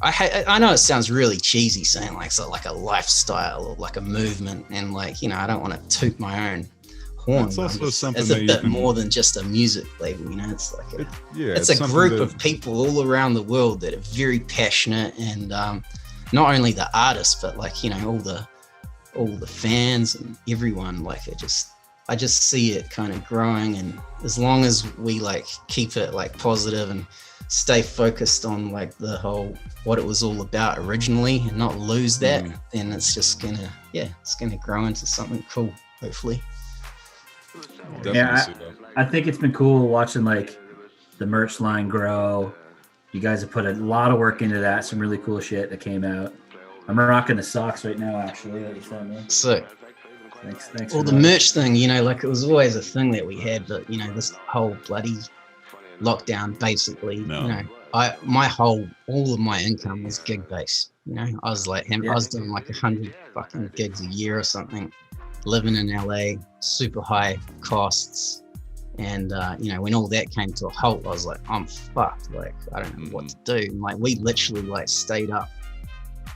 I know it sounds really cheesy saying like a lifestyle or like a movement, and like, you know, I don't want to toot my own horn. It's also something it's a bit more than just a music label, you know. It's like it's a group of people all around the world that are very passionate, and not only the artists, but like, you know, all the fans and everyone. Like I just see it kind of growing, and as long as we like keep it like positive and stay focused on like the whole what it was all about originally and not lose that, then it's just gonna grow into something cool, hopefully. I think it's been cool watching like the merch line grow. You guys have put a lot of work into that, some really cool shit that came out. I'm rocking the socks right now, actually, that you sent me. Sick. Thanks. Well, the merch thing, you know, like it was always a thing that we had, but you know, this whole bloody lockdown, basically, you know, all of my income was gig based. You know, I was like, I was doing like 100 fucking gigs a year or something, living in LA, super high costs. And, you know, when all that came to a halt, I was like, I'm fucked. Like, I don't know what to do. And like, we literally like stayed up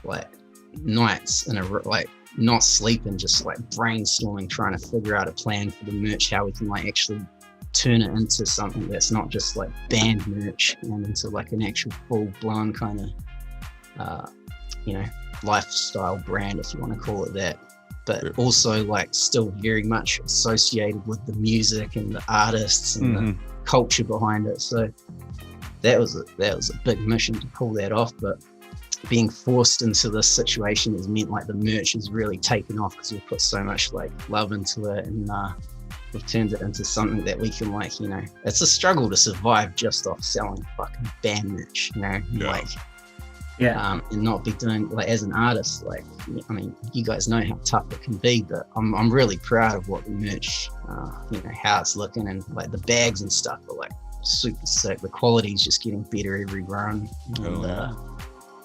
like nights in like not sleeping, just like brainstorming, trying to figure out a plan for the merch, how we can like actually turn it into something that's not just like band merch, and into like an actual full-blown kind of you know, lifestyle brand, if you want to call it that, but also like still very much associated with the music and the artists and the culture behind it. So that was a big mission to pull that off, but being forced into this situation has meant like the merch has really taken off because we've put so much like love into it, and we've turned it into something that we can like, you know, it's a struggle to survive just off selling fucking band merch, you know, and not be doing like as an artist, like, I mean, you guys know how tough it can be, but I'm really proud of what the merch, you know, how it's looking, and like the bags and stuff are like super sick. The quality is just getting better every run. And,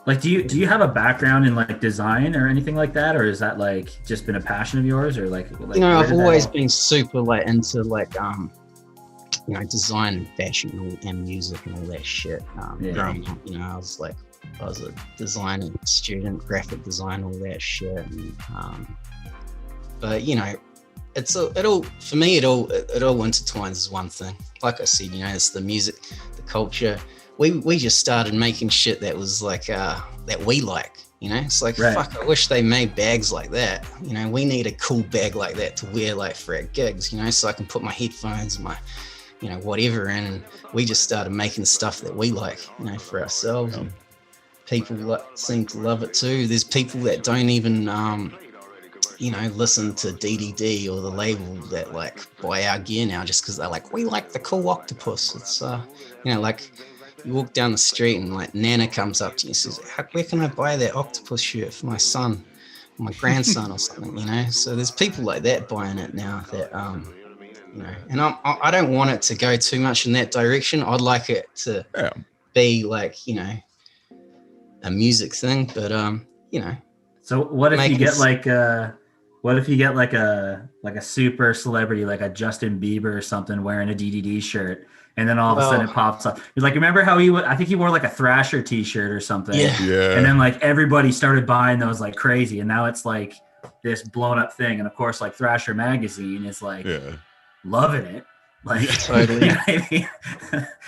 like, do you have a background in like design or anything like that, or is that like just been a passion of yours, or like you know, I've always been super like into like you know, design and fashion and music and all that shit. Growing up, you know, I was a designer student, graphic design, all that shit. And, but you know, it all intertwines as one thing. Like I said, you know, it's the music, the culture. We just started making shit that was like that we like, you know. It's like, fuck, I wish they made bags like that, you know. We need a cool bag like that to wear like for our gigs, you know, so I can put my headphones and my, you know, whatever in. And we just started making stuff that we like, you know, for ourselves. And people seem to love it too. There's people that don't even you know, listen to DDD or the label that like buy our gear now just because they're like, we like the cool octopus. It's you know, like you walk down the street and like Nana comes up to you and says, where can I buy that octopus shirt for my son, or my grandson or something, you know? So there's people like that buying it now that, you know, and I don't want it to go too much in that direction. I'd like it to be like, you know, a music thing, but, you know. So what if you get like What if you get like a super celebrity, like a Justin Bieber or something, wearing a DDD shirt, and then all of a sudden it pops up? You're like, remember how I think he wore like a Thrasher T-shirt or something. Yeah. And then like everybody started buying those like crazy, and now it's like this blown up thing. And of course, like Thrasher magazine is like loving it. Like totally. You know what I mean?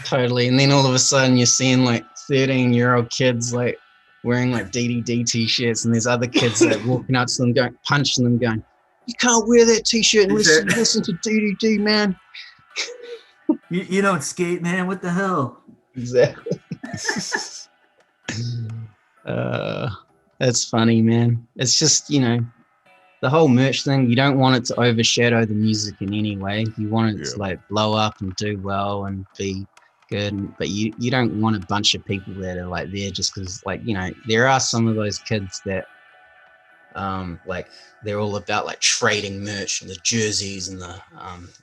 Totally. And then all of a sudden you're seeing like 13-year-old kids like wearing like DDD T-shirts, and there's other kids like walking up to them, punching them, going, "You can't wear that T-shirt and listen to DDD, man. You don't skate, man. What the hell?" Exactly. That's funny, man. It's just, the whole merch thing, you don't want it to overshadow the music in any way. You want it to like blow up and do well and be good, but you don't want a bunch of people that are like there just because, like, there are some of those kids that like they're all about like trading merch and the jerseys and the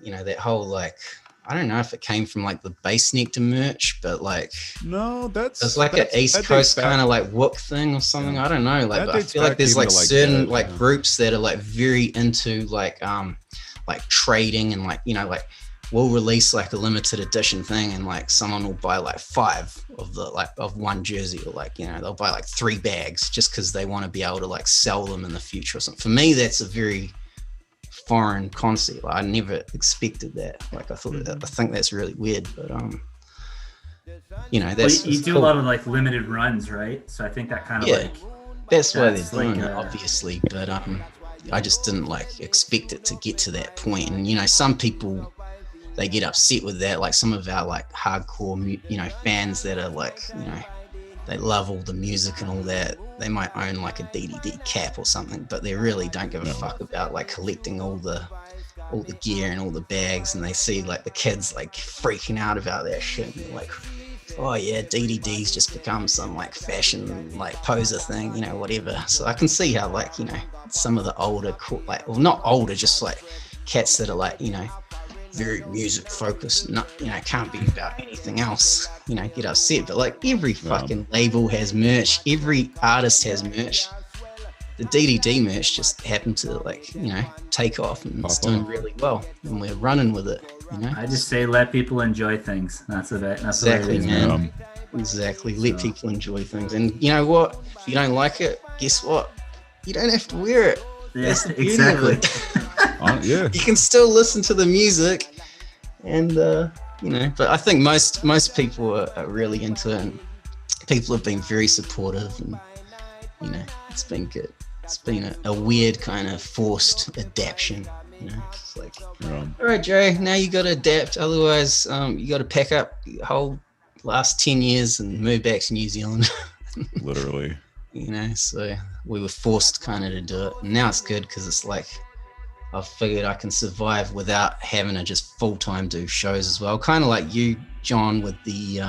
that whole, like, I don't know if it came from like the Bass Nectar merch, but like it's like an East Coast kind of like Wook thing or something. I don't know, like, but I feel like there's like certain like groups that are like very into like trading, and like like we'll release like a limited edition thing, and like someone will buy like 5 of the of one jersey, or like they'll buy like 3 bags just because they want to be able to like sell them in the future or something. For me, that's a very foreign concept. I never expected that. Like I think that's really weird, but that's you do cool. A lot of like limited runs, right? So I think that kind of like that's why they're doing it, obviously. But I just didn't like expect it to get to that point. And some people, they get upset with that. Like some of our like hardcore fans that are like they love all the music and all that. They might own like a DDD cap or something, but they really don't give a fuck about like collecting all the gear and all the bags. And they see like the kids like freaking out about that shit, and they're like, oh yeah, DDD's just become some like fashion like poser thing, whatever. So I can see how like some of the older, like, well, not older, just like cats that are like very music focused, not can't be about anything else, get upset. But like every fucking label has merch, every artist has merch. The DDD merch just happened to like take off, and it's doing really well, and we're running with it. I just say let people enjoy things. That's exactly, man. Exactly, let people enjoy things. And you know what, if you don't like it, guess what, you don't have to wear it. That's the beauty of it. You can still listen to the music, and but I think most people are really into it, and people have been very supportive, and it's been good. It's been a weird kind of forced adaptation. It's like, all right, Joe, now you got to adapt, otherwise you got to pack up your whole last 10 years and move back to New Zealand. Literally. So we were forced kind of to do it. And now it's good because it's like I've figured I can survive without having to just full-time do shows as well. Kind of like you, John, with the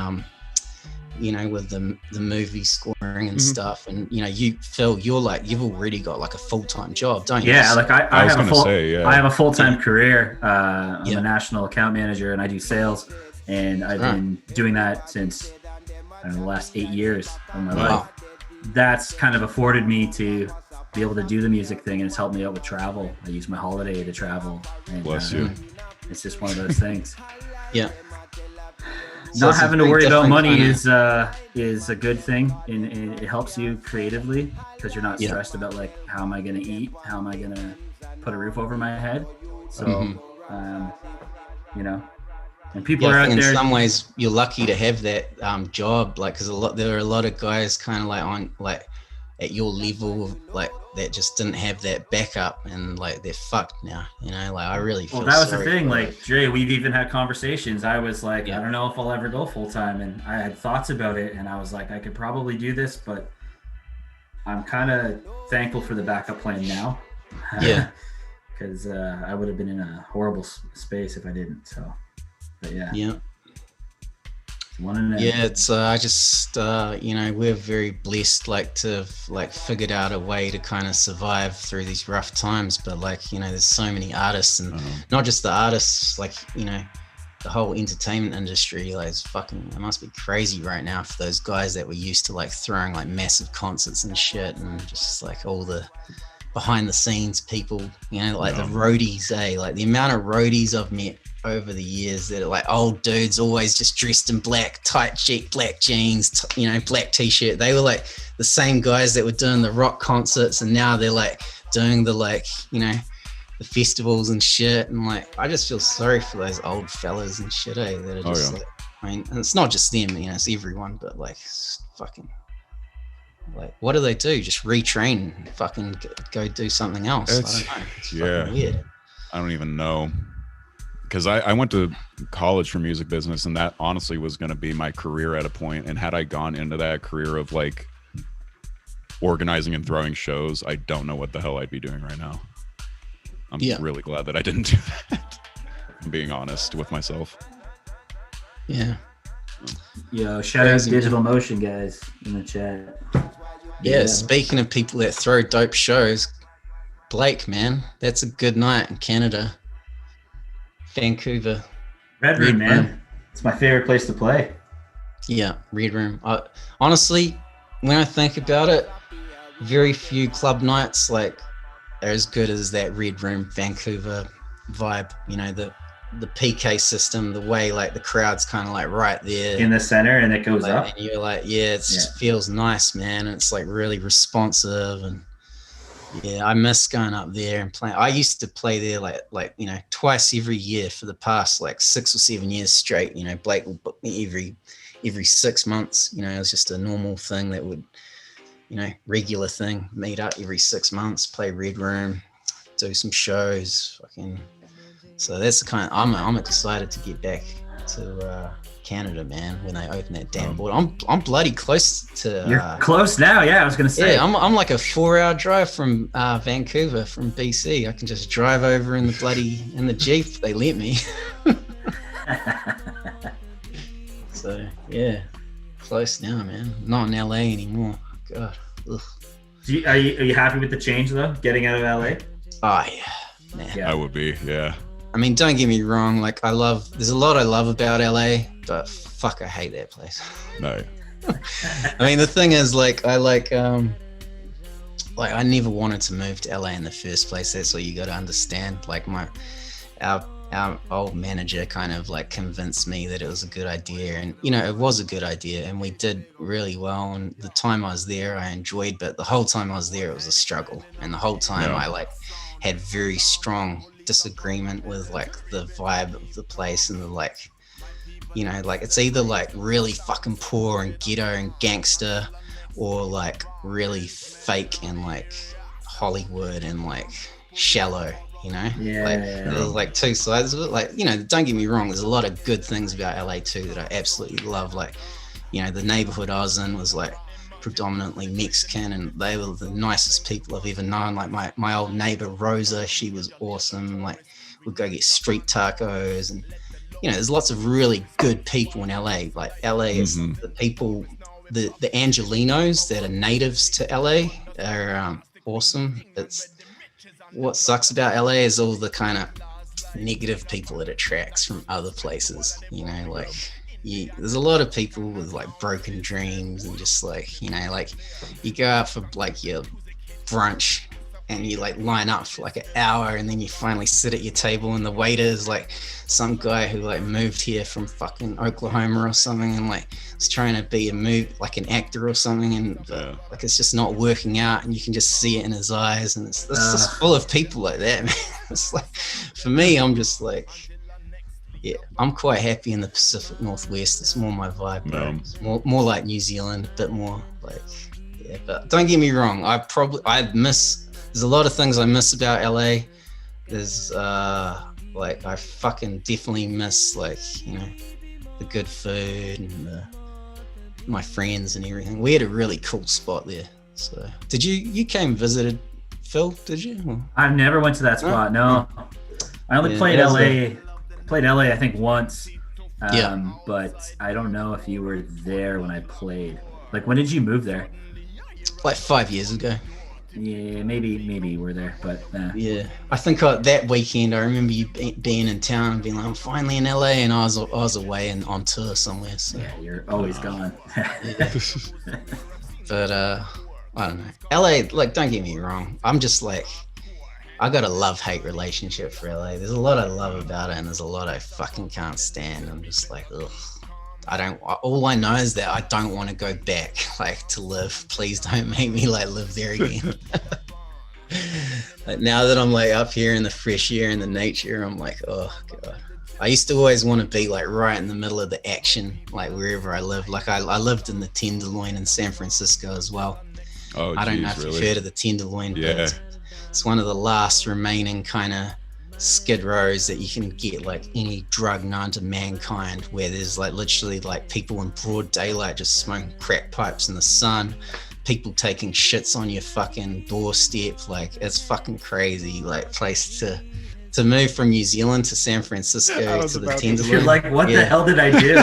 with the movie scoring and stuff. And you, Phil, you've already got like a full-time job, don't you? Yeah, like I have a full-time career. I'm a national account manager, and I do sales, and I've been doing that since the last 8 years of my life. That's kind of afforded me to be able to do the music thing, and it's helped me out with travel. I use my holiday to travel, and bless you. It's just one of those things. Yeah. Not having to worry about money is a good thing, and it helps you creatively because you're not stressed about like, how am I going to eat? How am I going to put a roof over my head? So, and people are out there. In some ways, you're lucky to have that job, like, because there are a lot of guys kind of like on like at your level, like that just didn't have that backup, and like they're fucked now. Like I really feel. Well, that was the thing. Like Jay, we've even had conversations. I was like, I don't know if I'll ever go full time, and I had thoughts about it, and I was like, I could probably do this, but I'm kind of thankful for the backup plan now. Yeah. Because I would have been in a horrible space if I didn't. So. But yeah, it's I just we're very blessed, like to have like figured out a way to kind of survive through these rough times. But like there's so many artists, and not just the artists, like the whole entertainment industry. Like it must be crazy right now for those guys that were used to like throwing like massive concerts and shit, and just like all the behind the scenes people, you know, like the roadies, like the amount of roadies I've met over the years that are like old dudes, always just dressed in black, tight black jeans, you know, black t-shirt. They were like the same guys that were doing the rock concerts, and now they're like doing the, like, you know, the festivals and shit. And like, I just feel sorry for those old fellas and shit, that are just like, I mean, and it's not just them, you know, it's everyone, but like, fucking, like, what do they do? Just retrain and fucking go do something else. I don't know. It's fucking weird. I don't even know. Because I went to college for music business, and that honestly was going to be my career at a point. And had I gone into that career of like organizing and throwing shows, I don't know what the hell I'd be doing right now. I'm really glad that I didn't do that. I'm being honest with myself. Yeah. Yo, shout out Digital Motion guys in the chat. Yeah, speaking of people that throw dope shows, Blake, man, that's a good night in Canada. Vancouver. Red Room, man. It's my favorite place to play. Yeah, Red Room. Honestly, when I think about it, very few club nights like are as good as that Red Room Vancouver vibe. You know, the PK system, the way like the crowd's kind of like right there in the center, and it goes like, up. And you're like, just feels nice, man. And it's like really responsive, and I miss going up there and playing. I used to play there like you know, twice every year for the past like 6 or 7 years straight. You know, Blake will book me every 6 months. You know, it was just a normal thing that would, you know, regular thing. Meet up every 6 months, play Red Room, do some shows, fucking. So that's the kind of, I'm excited to get back to Canada, man, when they open that damn border. I'm bloody close to. You're close now, yeah. I was gonna say. Yeah, I'm like a 4-hour drive from Vancouver, from BC. I can just drive over in the Jeep. They let me. So yeah, close now, man. Not in LA anymore. God. Ugh. Are you happy with the change though? Getting out of LA? Oh yeah, man. I would be, yeah. I mean, don't get me wrong. Like, there's a lot I love about LA, but fuck, I hate that place. No. I mean, the thing is, like, I never wanted to move to LA in the first place. That's what you got to understand. Like, our old manager kind of like convinced me that it was a good idea, and you know, it was a good idea, and we did really well. And the time I was there, I enjoyed, but the whole time I was there, it was a struggle, and the whole time I like had very strong disagreement with like the vibe of the place, and the like, you know, like it's either like really fucking poor and ghetto and gangster, or like really fake and like Hollywood and like shallow, you know. There's like two sides of it. Like, you know, don't get me wrong, there's a lot of good things about LA too that I absolutely love. Like, you know, the neighborhood I was in was like predominantly Mexican, and they were the nicest people I've ever known. Like my old neighbor Rosa, she was awesome. Like, we'd go get street tacos, and you know, there's lots of really good people in LA. Like, LA is the people, the Angelinos that are natives to LA are awesome. It's what sucks about LA is all the kind of negative people it attracts from other places, you know. Like, there's a lot of people with like broken dreams, and just like, you know, like you go out for like your brunch and you like line up for like an hour, and then you finally sit at your table, and the waiter is like some guy who like moved here from fucking Oklahoma or something, and like is trying to be like an actor or something, and like it's just not working out, and you can just see it in his eyes, and it's just full of people like that, man. It's like, for me, I'm just like, yeah, I'm quite happy in the Pacific Northwest. It's more my vibe, bro. It's more like New Zealand, a bit more like, yeah. But don't get me wrong, there's a lot of things I miss about LA. There's like, I fucking definitely miss, like, you know, the good food and my friends and everything. We had a really cool spot there. So you came and visited, Phil, did you? Or? I've never went to that spot. No. I only played LA. Played LA, I think, once. But I don't know if you were there when I played. Like, when did you move there? Like 5 years ago. Yeah, maybe you were there, but yeah, I think that weekend I remember you being in town and being like, I'm finally in LA, and I was away and on tour somewhere. So yeah, you're always gone. But I don't know. LA, like, don't get me wrong. I'm just like, I got a love-hate relationship for LA. There's a lot I love about it, and there's a lot I fucking can't stand. I'm just like, ugh. All I know is that I don't want to go back, like, to live. Please don't make me, like, live there again. Like, now that I'm, like, up here in the fresh air and the nature, I'm like, oh, God. I used to always want to be, like, right in the middle of the action, like, wherever I live. Like, I lived in the Tenderloin in San Francisco as well. Oh, I don't know if you've heard of the Tenderloin, but it's one of the last remaining kind of skid rows that you can get, like, any drug known to mankind, where there's, like, literally, like, people in broad daylight just smoking crack pipes in the sun, people taking shits on your fucking doorstep. Like, it's fucking crazy, like, place to move from New Zealand to San Francisco to the Tenderloin. You're like, what the hell did I do?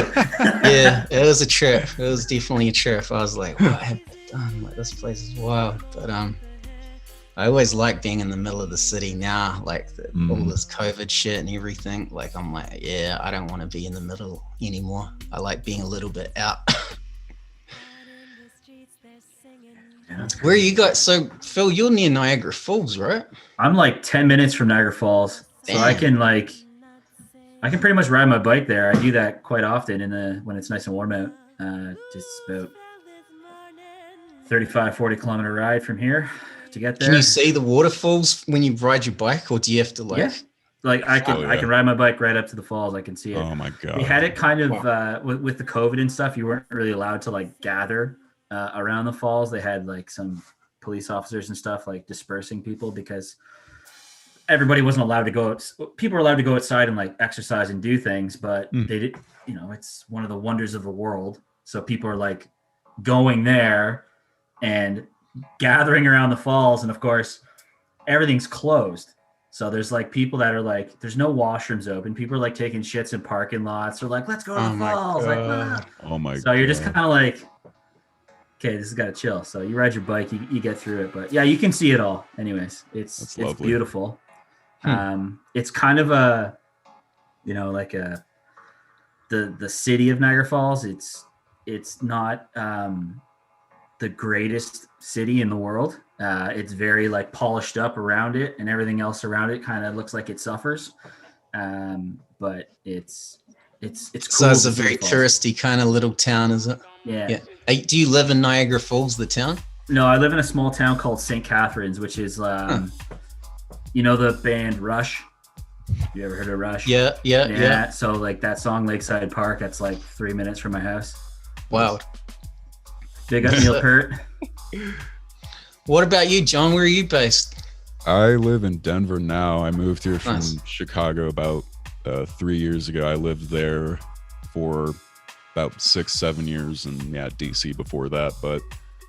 Yeah, it was a trip. It was definitely a trip. I was like, what have I done? Like, this place is wild. But I always like being in the middle of the city now, like all this COVID shit and everything. Like, I'm like, yeah, I don't want to be in the middle anymore. I like being a little bit out. Where you got? So, Phil, you're near Niagara Falls, right? I'm like 10 minutes from Niagara Falls. So I can pretty much ride my bike there. I do that quite often when it's nice and warm out. Just about 35, 40 kilometer ride from here to get there. Can you see the waterfalls when you ride your bike, or do you have to like? Yeah. Like I can ride my bike right up to the falls. I can see it. Oh my God. We had it kind of with the COVID and stuff. You weren't really allowed to like gather around the falls. They had like some police officers and stuff like dispersing people because everybody wasn't allowed to go. People were allowed to go outside and like exercise and do things, but they did. You know, it's one of the wonders of the world. So people are like going there and gathering around the falls, and of course, everything's closed. So there's like people that are like, there's no washrooms open. People are like taking shits in parking lots. They're like, let's go to the falls. Like, ah. Oh my God. So you're just kind of like, okay, this has got to chill. So you ride your bike, you get through it. But yeah, you can see it all. Anyways, it's beautiful. It's kind of a, you know, like the city of Niagara Falls. It's not the greatest city in the world. It's very like polished up around it, and everything else around it kind of looks like it suffers. But it's cool. So it's a very touristy kind of little town, is it? Yeah. Do you live in Niagara Falls, the town? No, I live in a small town called St. Catharines, which is, you know, the band Rush. You ever heard of Rush? Yeah. So like that song Lakeside Park, that's like 3 minutes from my house. Wow. Big up Neil Peart. What about you, John? Where are you based? I live in Denver now. I moved here from Chicago about 3 years ago. I lived there for about 6-7 years, and DC before that. But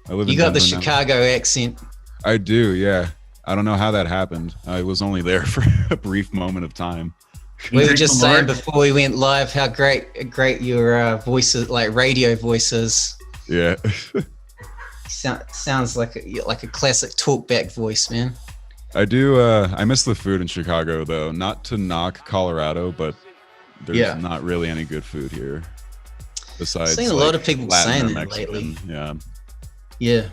I live. You got the Chicago accent. I do, yeah. I don't know how that happened. I was only there for a brief moment of time. We were just saying before we went live how great your voices, like radio voices. Yeah. Sounds like a classic talkback voice, man. I do. I miss the food in Chicago, though. Not to knock Colorado, but there's not really any good food here. Besides, I've seen a lot of people saying that lately. Yeah.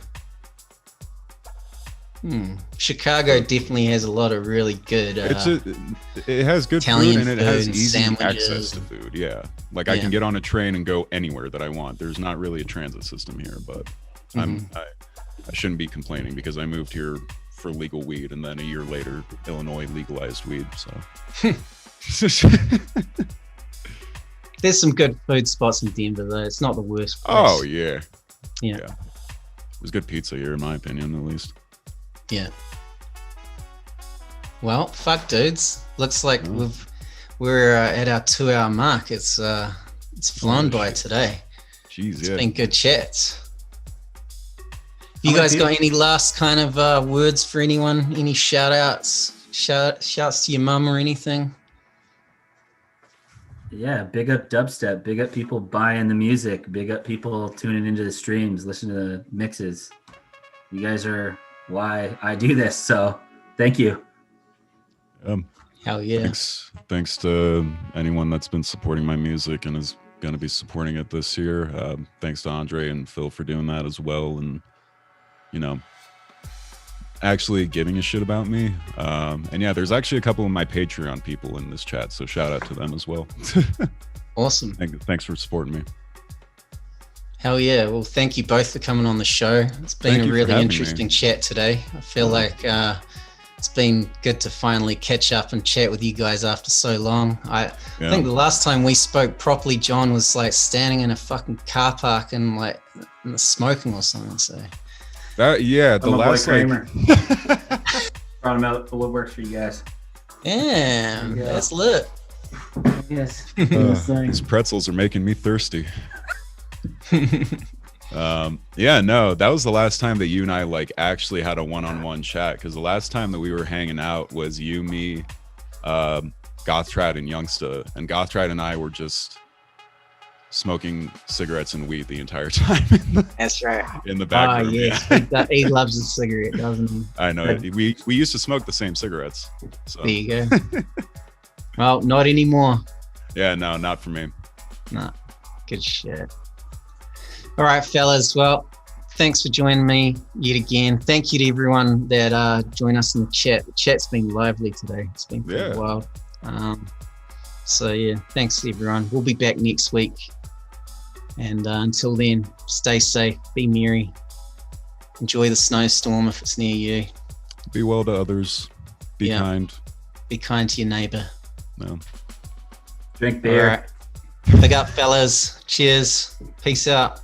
Chicago definitely has a lot of really good. It has good Italian food, and it has easy sandwiches. access to food. Yeah, like I can get on a train and go anywhere that I want. There's not really a transit system here, but I shouldn't be complaining because I moved here for legal weed, and then a year later, Illinois legalized weed. So there's some good food spots in Denver, though. It's not the worst place. Oh yeah. There's good pizza here, in my opinion, at least. Yeah. Well, fuck, dudes. Looks like we're at our 2-hour mark. It's flown by today. Jeez, It's been good chats. You guys got any last kind of words for anyone? Any shout-outs? Shouts to your mum or anything? Yeah, big up dubstep. Big up people buying the music. Big up people tuning into the streams, listening to the mixes. You guys are why I do this, so thank you. Hell yeah. Thanks to anyone that's been supporting my music and is going to be supporting it this year. Thanks to Andre and Phil for doing that as well. And actually giving a shit about me. And yeah, there's actually a couple of my Patreon people in this chat, so shout out to them as well. Awesome. Thanks for supporting me. Hell yeah. Well, thank you both for coming on the show. It's been a really interesting chat today. I feel like it's been good to finally catch up and chat with you guys after so long. I think the last time we spoke properly, John, was like standing in a fucking car park and like smoking or something. So the last brought him out the woodworks for you guys. Yeah, that's lit. Yes. These pretzels are making me thirsty. That was the last time that you and I like actually had a one-on-one chat, because the last time that we were hanging out was you, me, Gothtrad, and Youngsta, and Gothtrad and I were just smoking cigarettes and weed the entire time. That's right. In the back room. Yes. He loves a cigarette, doesn't he? I know. We used to smoke the same cigarettes. So. There you go. Well, not anymore. Yeah, no, not for me. No. Good shit. All right, fellas. Well, thanks for joining me yet again. Thank you to everyone that joined us in the chat. The chat's been lively today. It's been pretty wild. So yeah, thanks everyone. We'll be back next week. And until then, stay safe, be merry, enjoy the snowstorm if it's near you. Be well to others. Be kind. Be kind to your neighbor. No. Drink beer. All right. Big up, fellas. Cheers. Peace out.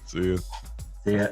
See ya. See ya.